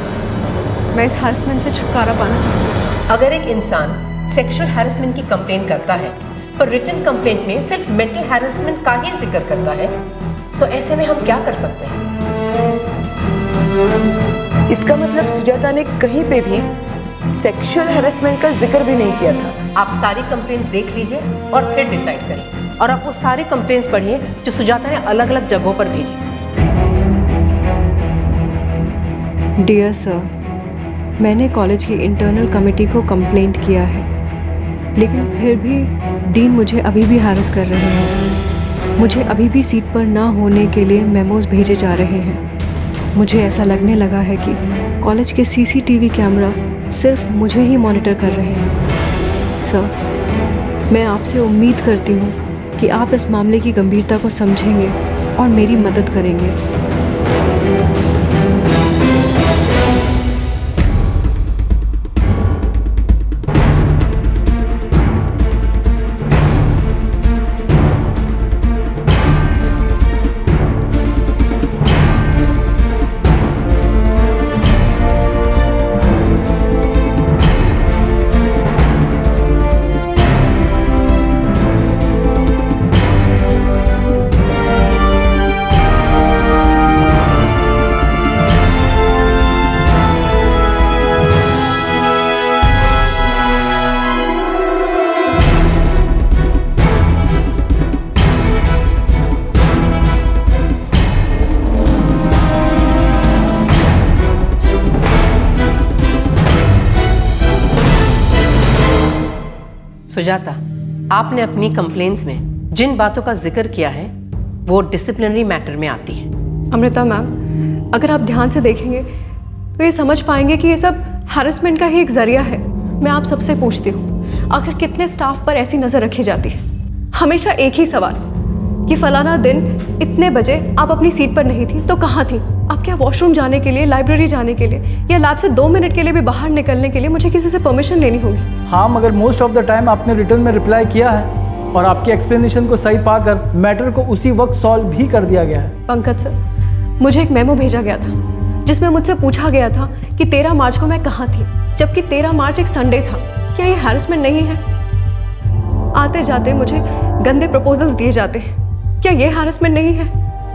मैं इस हैरेसमेंट से छुटकारा पाना चाहती हूँ। अगर एक इंसान सेक्सुअल हैरेसमेंट की कंप्लेंट करता है पर रिटन कंप्लेंट में सिर्फ मेंटल हैरेसमेंट का ही जिक्र करता है, तो ऐसे में हम क्या कर सकते हैं? इसका मतलब सुजाता ने कहीं पे भी सेक्सुअल हैरेसमेंट का जिक्र भी नहीं किया था। आप सारी कंप्लेंट्स देख लीजिए और फिर डिसाइड करिए। और आप वो सारे कंप्लेंट्स पढ़िए जो सुजाता ने अलग अलग जगहों पर भेजी। डियर सर, मैंने कॉलेज की इंटरनल कमेटी को कंप्लेंट किया है, लेकिन फिर भी डीन मुझे अभी भी हैरेस कर रहे हैं। मुझे अभी भी सीट पर ना होने के लिए मेमोज भेजे जा रहे हैं। मुझे ऐसा लगने लगा है कि कॉलेज के सीसीटीवी कैमरा सिर्फ मुझे ही मॉनिटर कर रहे हैं। सर, मैं आपसे उम्मीद करती हूँ कि आप इस मामले की गंभीरता को समझेंगे और मेरी मदद करेंगे। सुजाता, आपने अपनी कंप्लेंट्स में जिन बातों का जिक्र किया है वो डिसिप्लिनरी मैटर में आती है। अमृता मैम, अगर आप ध्यान से देखेंगे तो ये समझ पाएंगे कि ये सब हैरेसमेंट का ही एक जरिया है। मैं आप सबसे पूछती हूँ, आखिर कितने स्टाफ पर ऐसी नज़र रखी जाती है? हमेशा एक ही सवाल कि फलाना दिन इतने बजे आप अपनी सीट पर नहीं थी तो कहाँ थी? आप क्या वॉशरूम जाने के लिए, लाइब्रेरी जाने के लिए या लैब से 2 मिनट के लिए भी बाहर निकलने के लिए मुझे किसी से परमिशन लेनी होगी? हाँ, मगर मोस्ट ऑफ द टाइम आपने रिटर्न में रिप्लाई किया है और आपकी एक्सप्लेनेशन को सही पाकर मैटर को उसी वक्त सॉल्व भी कर दिया गया है। पंकज सर, मुझे एक मेमो भेजा गया था जिसमें मुझसे पूछा गया था कि 13 मार्च को मैं कहाँ थी, जबकि 13 मार्च एक संडे था। क्या ये हैरेसमेंट नहीं है? आते जाते मुझे गंदे प्रपोजल्स दिए जाते हैं, क्या ये हैरेसमेंट नहीं है?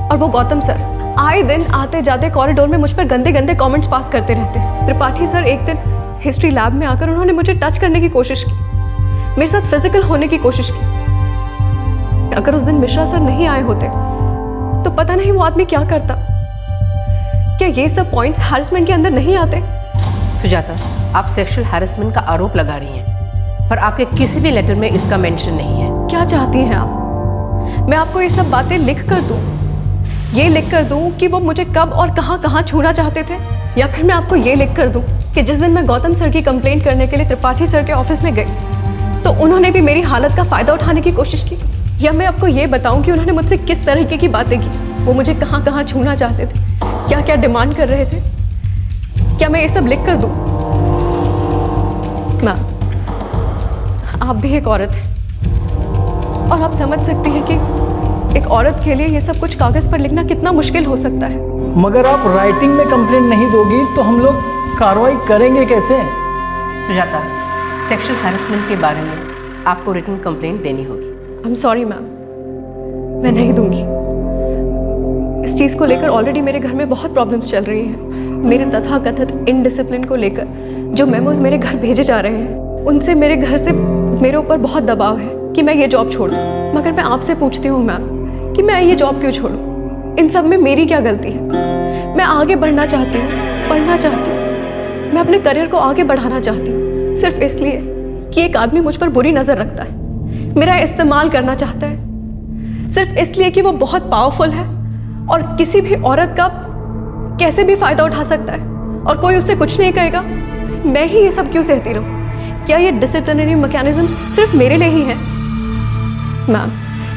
और वो गौतम सर आए दिन आते जाते कॉरिडोर में मुझ पर गंदे गंदे कमेंट्स पास करते रहते हैं। त्रिपाठी सर एक दिन हिस्ट्री लैब में आकर उन्होंने मुझे टच करने की कोशिश की, मेरे साथ फिजिकल होने की कोशिश की। अगर उस दिन मिश्रा सर नहीं आए होते तो पता नहीं वो आदमी क्या करता। क्या ये सब पॉइंट्स हैरेसमेंट के अंदर नहीं आते? सुजाता, आप सेक्सुअल हैरेसमेंट का आरोप लगा रही हैं, पर आपके किसी भी लेटर में इसका मेंशन नहीं है। क्या चाहती हैं आप? मैं आपको ये सब बातें लिख कर दूं? ये लिख कर दूं कि वो मुझे कब और कहाँ छूना चाहते थे? या फिर मैं आपको ये लिख कर दूं कि जिस दिन मैं गौतम सर की कंप्लेंट करने के लिए त्रिपाठी सर के ऑफिस में गई तो उन्होंने भी मेरी हालत का फ़ायदा उठाने की कोशिश की? या मैं आपको ये बताऊं कि उन्होंने मुझसे किस तरीके की बातें की, वो मुझे कहाँ छूना चाहते थे, क्या क्या डिमांड कर रहे थे? क्या मैं ये सब लिख कर दूं? मैम, आप भी एक औरत हैं और आप समझ सकती हैं कि एक औरत के लिए ये सब कुछ कागज पर लिखना कितना मुश्किल हो सकता है। मगर आप राइटिंग में कंप्लेंट नहीं दोगी तो हम लोग कार्रवाई करेंगे कैसे? सुजाता, सेक्सुअल हैरेसमेंट के बारे में आपको रिटन कंप्लेंट देनी होगी। आई एम सॉरी मैम, मैं नहीं दूंगी। इस चीज़ को लेकर ऑलरेडी मेरे घर में बहुत प्रॉब्लम्स चल रही हैं। मेरे तथाकथित इनडिसिप्लिन को लेकर जो मेमोज मेरे घर भेजे जा रहे हैं, उनसे मेरे घर से मेरे ऊपर बहुत दबाव है कि मैं ये जॉब छोड़ दूँ। मगर मैं आपसे पूछती हूँ मैम कि मैं ये जॉब क्यों छोड़ूँ? इन सब में मेरी क्या गलती है? मैं आगे बढ़ना चाहती हूँ, पढ़ना चाहती हूँ, मैं अपने करियर को आगे बढ़ाना चाहती हूँ, सिर्फ इसलिए कि एक आदमी मुझ पर बुरी नज़र रखता है, मेरा इस्तेमाल करना चाहता है, सिर्फ इसलिए कि वो बहुत पावरफुल है और किसी भी औरत का कैसे भी फायदा उठा सकता है और कोई उससे कुछ नहीं कहेगा। मैं ही ये सब क्यों सहती रहूं? क्या ये डिसिप्लिनरी मैकेनिज्म्स सिर्फ मेरे लिए ही हैं? मैम,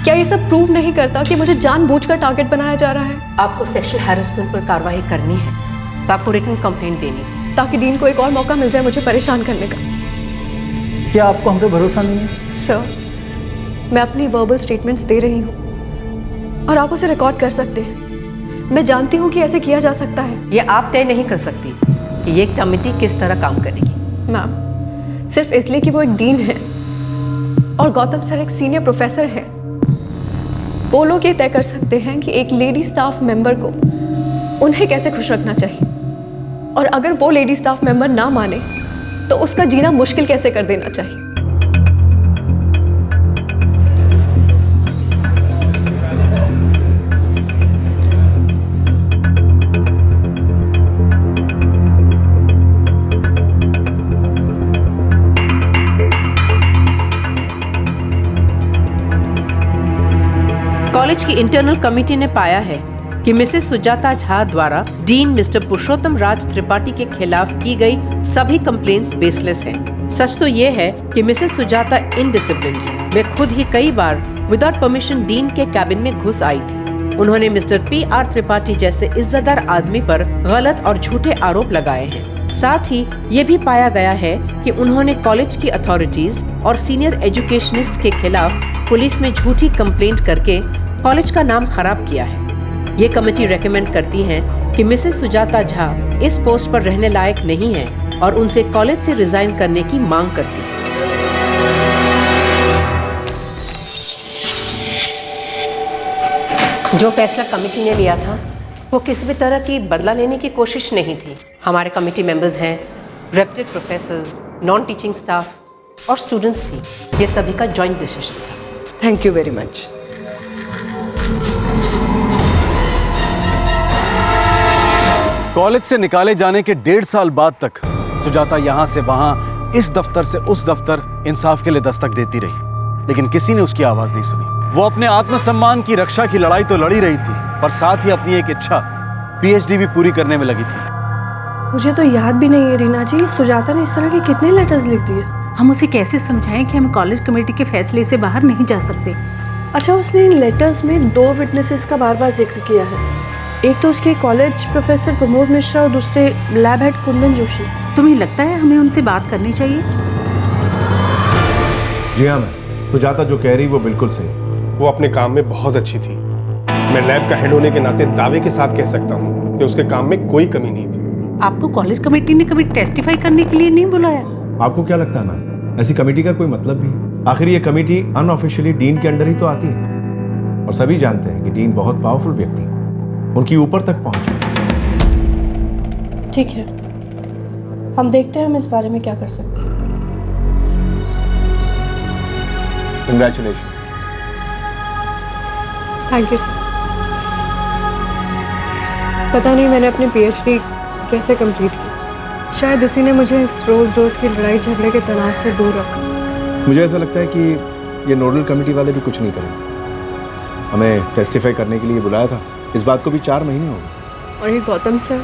क्या ये सब प्रूव नहीं करता कि मुझे जानबूझकर टारगेट बनाया जा रहा है? आपको सेक्सुअल हैरेसमेंट पर कार्रवाई करनी है तो आपको रिटन कंप्लेंट देनी है, ताकि डीन को एक और मौका मिल जाए मुझे परेशान करने का। क्या आपको हम पे भरोसा नहीं है? सर, मैं अपनी वर्बल स्टेटमेंट्स दे रही हूँ और आप उसे रिकॉर्ड कर सकते हैं। मैं जानती हूँ कि ऐसे किया जा सकता है। ये आप तय नहीं कर सकती कि ये कमेटी किस तरह काम करेगी। मैम, सिर्फ इसलिए कि वो एक डीन है और गौतम सर एक सीनियर प्रोफेसर है, वो लोग ये तय कर सकते हैं कि एक लेडी स्टाफ मेंबर को उन्हें कैसे खुश रखना चाहिए, और अगर वो लेडी स्टाफ मेंबर ना माने तो उसका जीना मुश्किल कैसे कर देना चाहिए। कॉलेज की इंटरनल कमेटी ने पाया है कि मिसेस सुजाता झा द्वारा डीन मिस्टर पुरुषोत्तम राज त्रिपाठी के खिलाफ की गई सभी कंप्लेंट्स बेसलेस हैं। सच तो ये है कि मिसेस सुजाता इनडिसिप्लिन्ड है। वे खुद ही कई बार विदाउट परमिशन डीन के कैबिन में घुस आई थी। उन्होंने मिस्टर PR त्रिपाठी जैसे इज्जतदार आदमी पर गलत और झूठे आरोप लगाए हैं। साथ ही ये भी पाया गया है कि उन्होंने कॉलेज की अथॉरिटीज और सीनियर एजुकेशनिस्ट के खिलाफ पुलिस में झूठी कंप्लेंट करके कॉलेज का नाम खराब किया है। ये कमेटी रेकमेंड करती है कि मिसेस सुजाता झा इस पोस्ट पर रहने लायक नहीं है और उनसे कॉलेज से रिजाइन करने की मांग करती है। जो फैसला कमेटी ने लिया था वो किसी भी तरह की बदला लेने की कोशिश नहीं थी। हमारे कमेटी मेंबर्स हैं reputed professors, non teaching staff और स्टूडेंट्स भी। ये सभी का जॉइंट डिसीजन था। Thank you very much. College से निकाले जाने के 1.5 साल बाद तक सुजाता यहाँ से वहाँ, इस दफ्तर से उस दफ्तर इंसाफ के लिए दस्तक देती रही, लेकिन किसी ने उसकी आवाज नहीं सुनी। वो अपने आत्मसम्मान की रक्षा की लड़ाई तो लड़ी रही थी, पर साथ ही अपनी एक इच्छा PhD भी पूरी करने में लगी थी। मुझे तो याद भी नहीं है रीना जी, सुजाता ने इस तरह के कितने लेटर्स लिख दिए। हम उसे कैसे समझाएं कि हम कॉलेज कमेटी के फैसले से बाहर नहीं जा सकते। अच्छा, उसने इन लेटर्स में 2 विटनेसेस का बार बार जिक्र किया है। एक तो उसके कॉलेज प्रोफेसर प्रमोद मिश्रा और दूसरे लैब हेड कुंदन जोशी। तुम्हें लगता है हमें उनसे बात करनी चाहिए? जी हाँ मैम, सुजाता जो कह रही वो बिल्कुल सही। वो अपने काम में बहुत अच्छी थी। मैं लैब का हेड होने के नाते दावे के साथ कह सकता हूँ कि उसके काम में कोई कमी नहीं थी। आपको कॉलेज कमेटी ने कभी टेस्टिफाई करने के लिए नहीं बुलाया? आपको क्या लगता है ना, ऐसी कमेटी का कोई मतलब भी है? आखिर ये कमेटी अनऑफिशियली डीन के अंडर ही तो आती है और सभी जानते हैं कि डीन बहुत पावरफुल व्यक्ति है, उनकी ऊपर तक पहुंचे। ठीक है, हम देखते हैं हम इस बारे में क्या कर सकते हैं। कंग्रेचुलेशन। Thank you sir. पता नहीं मैंने अपनी PhD कैसे कंप्लीट की। शायद इसी ने मुझे इस रोज रोज की लड़ाई झगड़े के तनाव से दूर रखा। मुझे ऐसा लगता है कि ये नोडल कमेटी वाले भी कुछ नहीं करेंगे। हमें टेस्टिफाई करने के लिए बुलाया था, इस बात को भी 4 महीने हो गए। और ये गौतम सर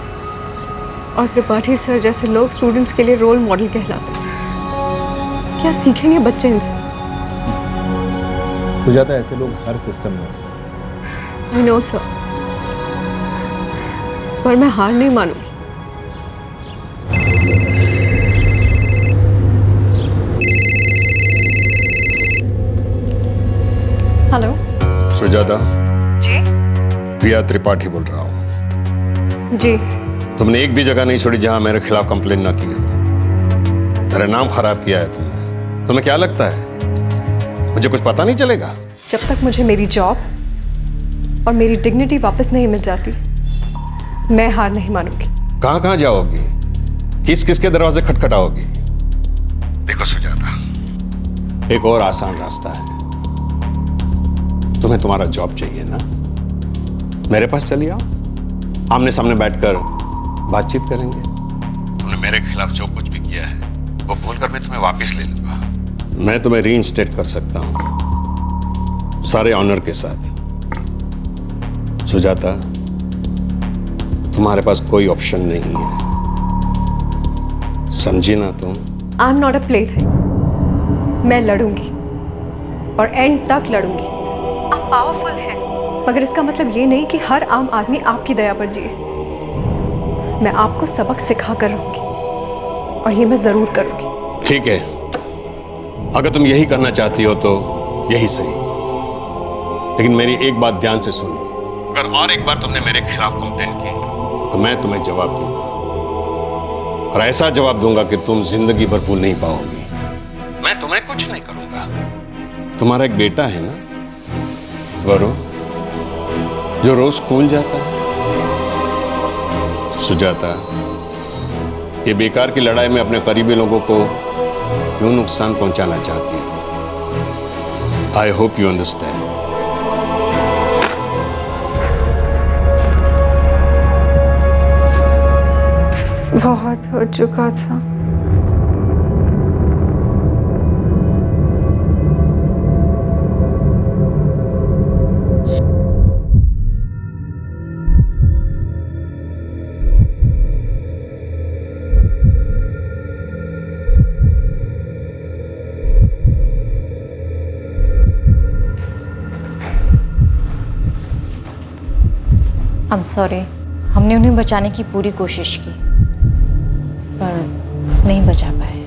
और त्रिपाठी सर जैसे लोग स्टूडेंट्स के लिए रोल मॉडल कहलाते हैं। क्या सीखेंगे बच्चे इनसे? सुजाता, ऐसे लोग हर सिस्टम में। आई नो सर, पर मैं हार नहीं मानूंगी। हेलो सुजाता, प्रिया त्रिपाठी बोल रहा हूँ। जी। तुमने एक भी जगह नहीं छोड़ी जहां मेरे खिलाफ कंप्लेन ना की हो। मेरा नाम खराब किया है तुमने। तुम्हें क्या लगता है मुझे कुछ पता नहीं चलेगा? जब तक मुझे मेरी जॉब और मेरी डिग्निटी वापस नहीं मिल जाती, मैं हार नहीं मानूंगी। कहां कहां जाओगी? किस किस के दरवाजे खटखटाओगी? देखो सुजाता, एक और आसान रास्ता है। तुम्हें तुम्हारा जॉब चाहिए ना, मेरे पास चलिए आओ, आमने सामने बैठकर बातचीत करेंगे। तुमने मेरे खिलाफ जो कुछ भी किया है वो बोलकर मैं तुम्हें वापस ले लूंगा। मैं तुम्हें रीइंस्टेट कर सकता हूं सारे ऑनर के साथ। सुजाता, तुम्हारे पास कोई ऑप्शन नहीं है, समझी ना तुम? I am not a plaything. मैं लड़ूंगी और एंड तक लड़ूंगी। आप पावरफुल हैं, मगर इसका मतलब ये नहीं कि हर आम आदमी आपकी दया पर जिए। मैं आपको सबक सिखा कर रहूंगी और ये मैं जरूर करूंगी। ठीक है, अगर तुम यही करना चाहती हो तो यही सही, लेकिन मेरी एक बात ध्यान से सुन लो। अगर और एक बार तुमने मेरे खिलाफ कंप्लेंट की तो मैं तुम्हें जवाब दूंगा, और ऐसा जवाब दूंगा कि तुम जिंदगी भर भूल नहीं पाओगी। मैं तुम्हें कुछ नहीं करूंगा। तुम्हारा एक बेटा है ना, वरुण, जो रोज स्कूल जाता है। सुजाता, ये बेकार की लड़ाई में अपने करीबी लोगों को क्यों नुकसान पहुंचाना चाहती है? I hope you understand. बहुत हो चुका था। I'm sorry, हमने उन्हें बचाने की पूरी कोशिश की पर नहीं बचा पाए।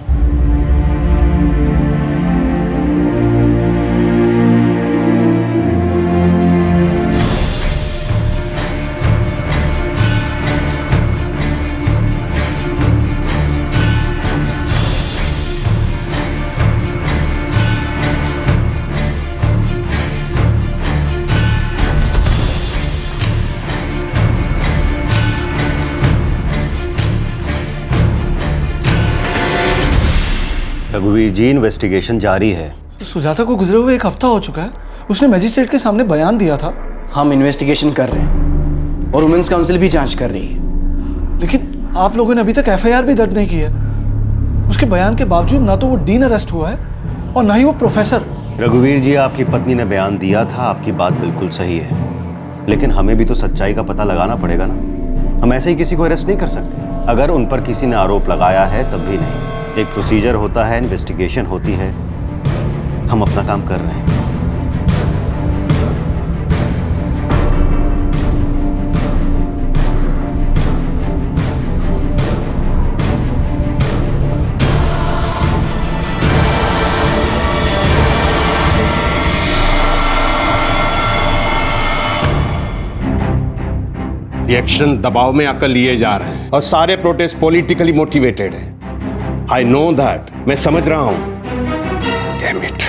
रघुवीर जी, इन्वेस्टिगेशन जारी है। सुजाता को गुजरे हुए एक हफ्ता हो चुका है। उसने मजिस्ट्रेट के सामने बयान दिया था। हम इन्वेस्टिगेशन कर रहे हैं और वुमेन्स काउंसिल भी जांच कर रही है। लेकिन आप लोगों ने अभी तक एफआईआर भी दर्ज नहीं की है। उसके बयान के बावजूद ना तो वो डीन अरेस्ट हुआ है और ना ही वो प्रोफेसर। रघुवीर जी, आपकी पत्नी ने बयान दिया था, आपकी बात बिल्कुल सही है, लेकिन हमें भी तो सच्चाई का पता लगाना पड़ेगा ना। हम ऐसे ही किसी को अरेस्ट नहीं कर सकते। अगर उन पर किसी ने आरोप लगाया है तब भी नहीं। एक प्रोसीजर होता है, इन्वेस्टिगेशन होती है। हम अपना काम कर रहे हैं। ये एक्शन दबाव में आकर लिए जा रहे हैं और सारे प्रोटेस्ट पॉलिटिकली मोटिवेटेड हैं। आई नो दैट, मैं समझ रहा हूं। Damn it.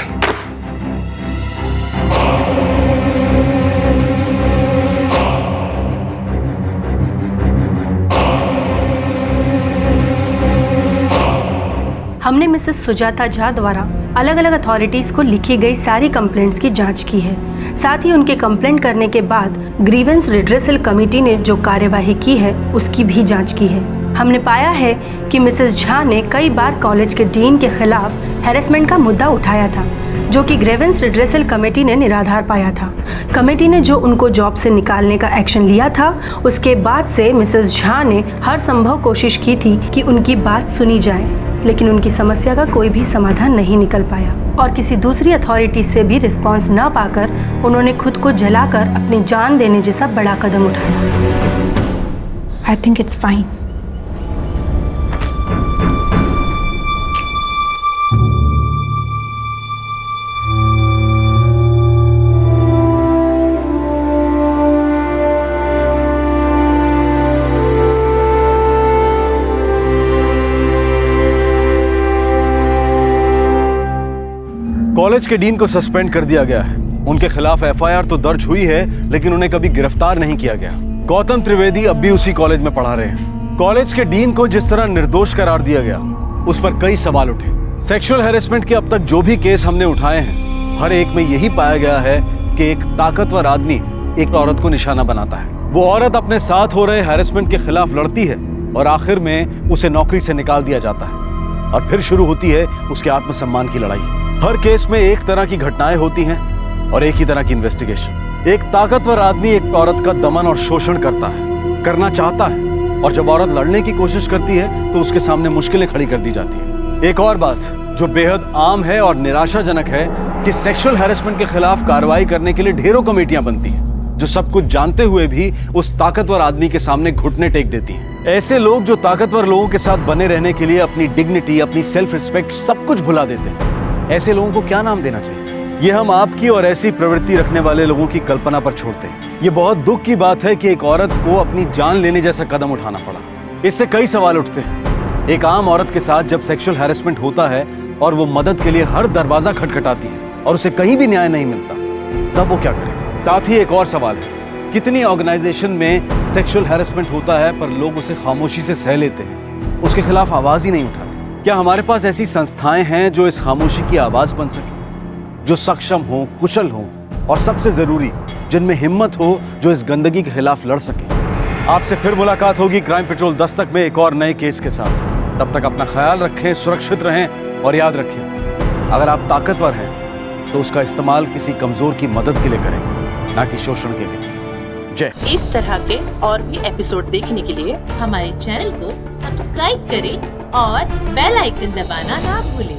हमने मिसेस सुजाता झा द्वारा अलग अलग अथॉरिटीज़ को लिखी गई सारी कंप्लेंट्स की जांच की है। साथ ही उनके कंप्लेंट करने के बाद ग्रीवेंस रिड्रेसल कमेटी ने जो कार्यवाही की है उसकी भी जांच की है। हमने पाया है कि मिसेस झा ने कई बार कॉलेज के डीन के खिलाफ हैरेसमेंट का मुद्दा उठाया था, जो कि ग्रीवेंस रिड्रेसल कमेटी ने निराधार पाया था। कमेटी ने जो उनको जॉब से निकालने का एक्शन लिया था, उसके बाद से मिसेस झा ने हर संभव कोशिश की थी कि उनकी बात सुनी जाए, लेकिन उनकी समस्या का कोई भी समाधान नहीं निकल पाया और किसी दूसरी अथॉरिटी से भी रिस्पांस न पाकर उन्होंने खुद को जलाकर अपनी जान देने जैसा बड़ा कदम उठाया। I think it's fine. College के डीन को सस्पेंड कर दिया गया है। उनके खिलाफ एफआईआर तो दर्ज हुई है, लेकिन उन्हें कभी गिरफ्तार नहीं किया गया। गौतम त्रिवेदी अब भी उसी कॉलेज में पढ़ा रहे हैं। कॉलेज के डीन को जिस तरह निर्दोष करार दिया गया, उस पर कई सवाल उठे। सेक्सुअल हैरेसमेंट के अब तक जो भी केस हमने उठाए हैं, हर एक में यही पाया गया है कि एक ताकतवर आदमी एक औरत को निशाना बनाता है। वो औरत अपने साथ हो रहे हैरेसमेंट के खिलाफ लड़ती है और आखिर में उसे नौकरी से निकाल दिया जाता है, और फिर शुरू होती है उसके आत्मसम्मान की लड़ाई। हर केस में एक तरह की घटनाएं होती हैं और एक ही तरह की इन्वेस्टिगेशन। एक ताकतवर आदमी एक औरत का दमन और शोषण करता है, करना चाहता है, और जब औरत लड़ने की कोशिश करती है तो उसके सामने मुश्किलें खड़ी कर दी जाती है। एक और बात जो बेहद आम है और निराशाजनक है कि सेक्सुअल हैरेसमेंट के खिलाफ कार्रवाई करने के लिए ढेरों कमेटियां बनती हैं, जो सब कुछ जानते हुए भी उस ताकतवर आदमी के सामने घुटने टेक देती हैं। ऐसे लोग जो ताकतवर लोगों के साथ बने रहने के लिए अपनी डिग्निटी, अपनी सेल्फ रिस्पेक्ट सब कुछ भुला देते हैं, ऐसे लोगों को क्या नाम देना चाहिए? ये हम आपकी और ऐसी प्रवृत्ति रखने वाले लोगों की कल्पना पर छोड़ते हैं। ये बहुत दुख की बात है कि एक औरत को अपनी जान लेने जैसा कदम उठाना पड़ा। इससे कई सवाल उठते हैं। एक आम औरत के साथ जब सेक्सुअल हैरेसमेंट होता है और वो मदद के लिए हर दरवाजा खटखटाती है और उसे कहीं भी न्याय नहीं मिलता, तब वो क्या करे? साथ ही एक और सवाल है, कितनी ऑर्गेनाइजेशन में सेक्सुअल हैरेसमेंट होता है पर लोग उसे खामोशी से सह लेते हैं, उसके खिलाफ आवाज ही नहीं उठाते। क्या हमारे पास ऐसी संस्थाएं हैं जो इस खामोशी की आवाज बन सके, जो सक्षम हो, कुशल हो, और सबसे जरूरी जिनमें हिम्मत हो, जो इस गंदगी के खिलाफ लड़ सके? आपसे फिर मुलाकात होगी क्राइम पेट्रोल दस्तक में एक और नए केस के साथ। तब तक अपना ख्याल रखें, सुरक्षित रहें, और याद रखें, अगर आप ताकतवर हैं तो उसका इस्तेमाल किसी कमजोर की मदद के लिए करें, ना कि शोषण के लिए। जय। इस तरह के और भी एपिसोड देखने के लिए हमारे चैनल को सब्सक्राइब करें और बेल आइकन दबाना ना भूलें।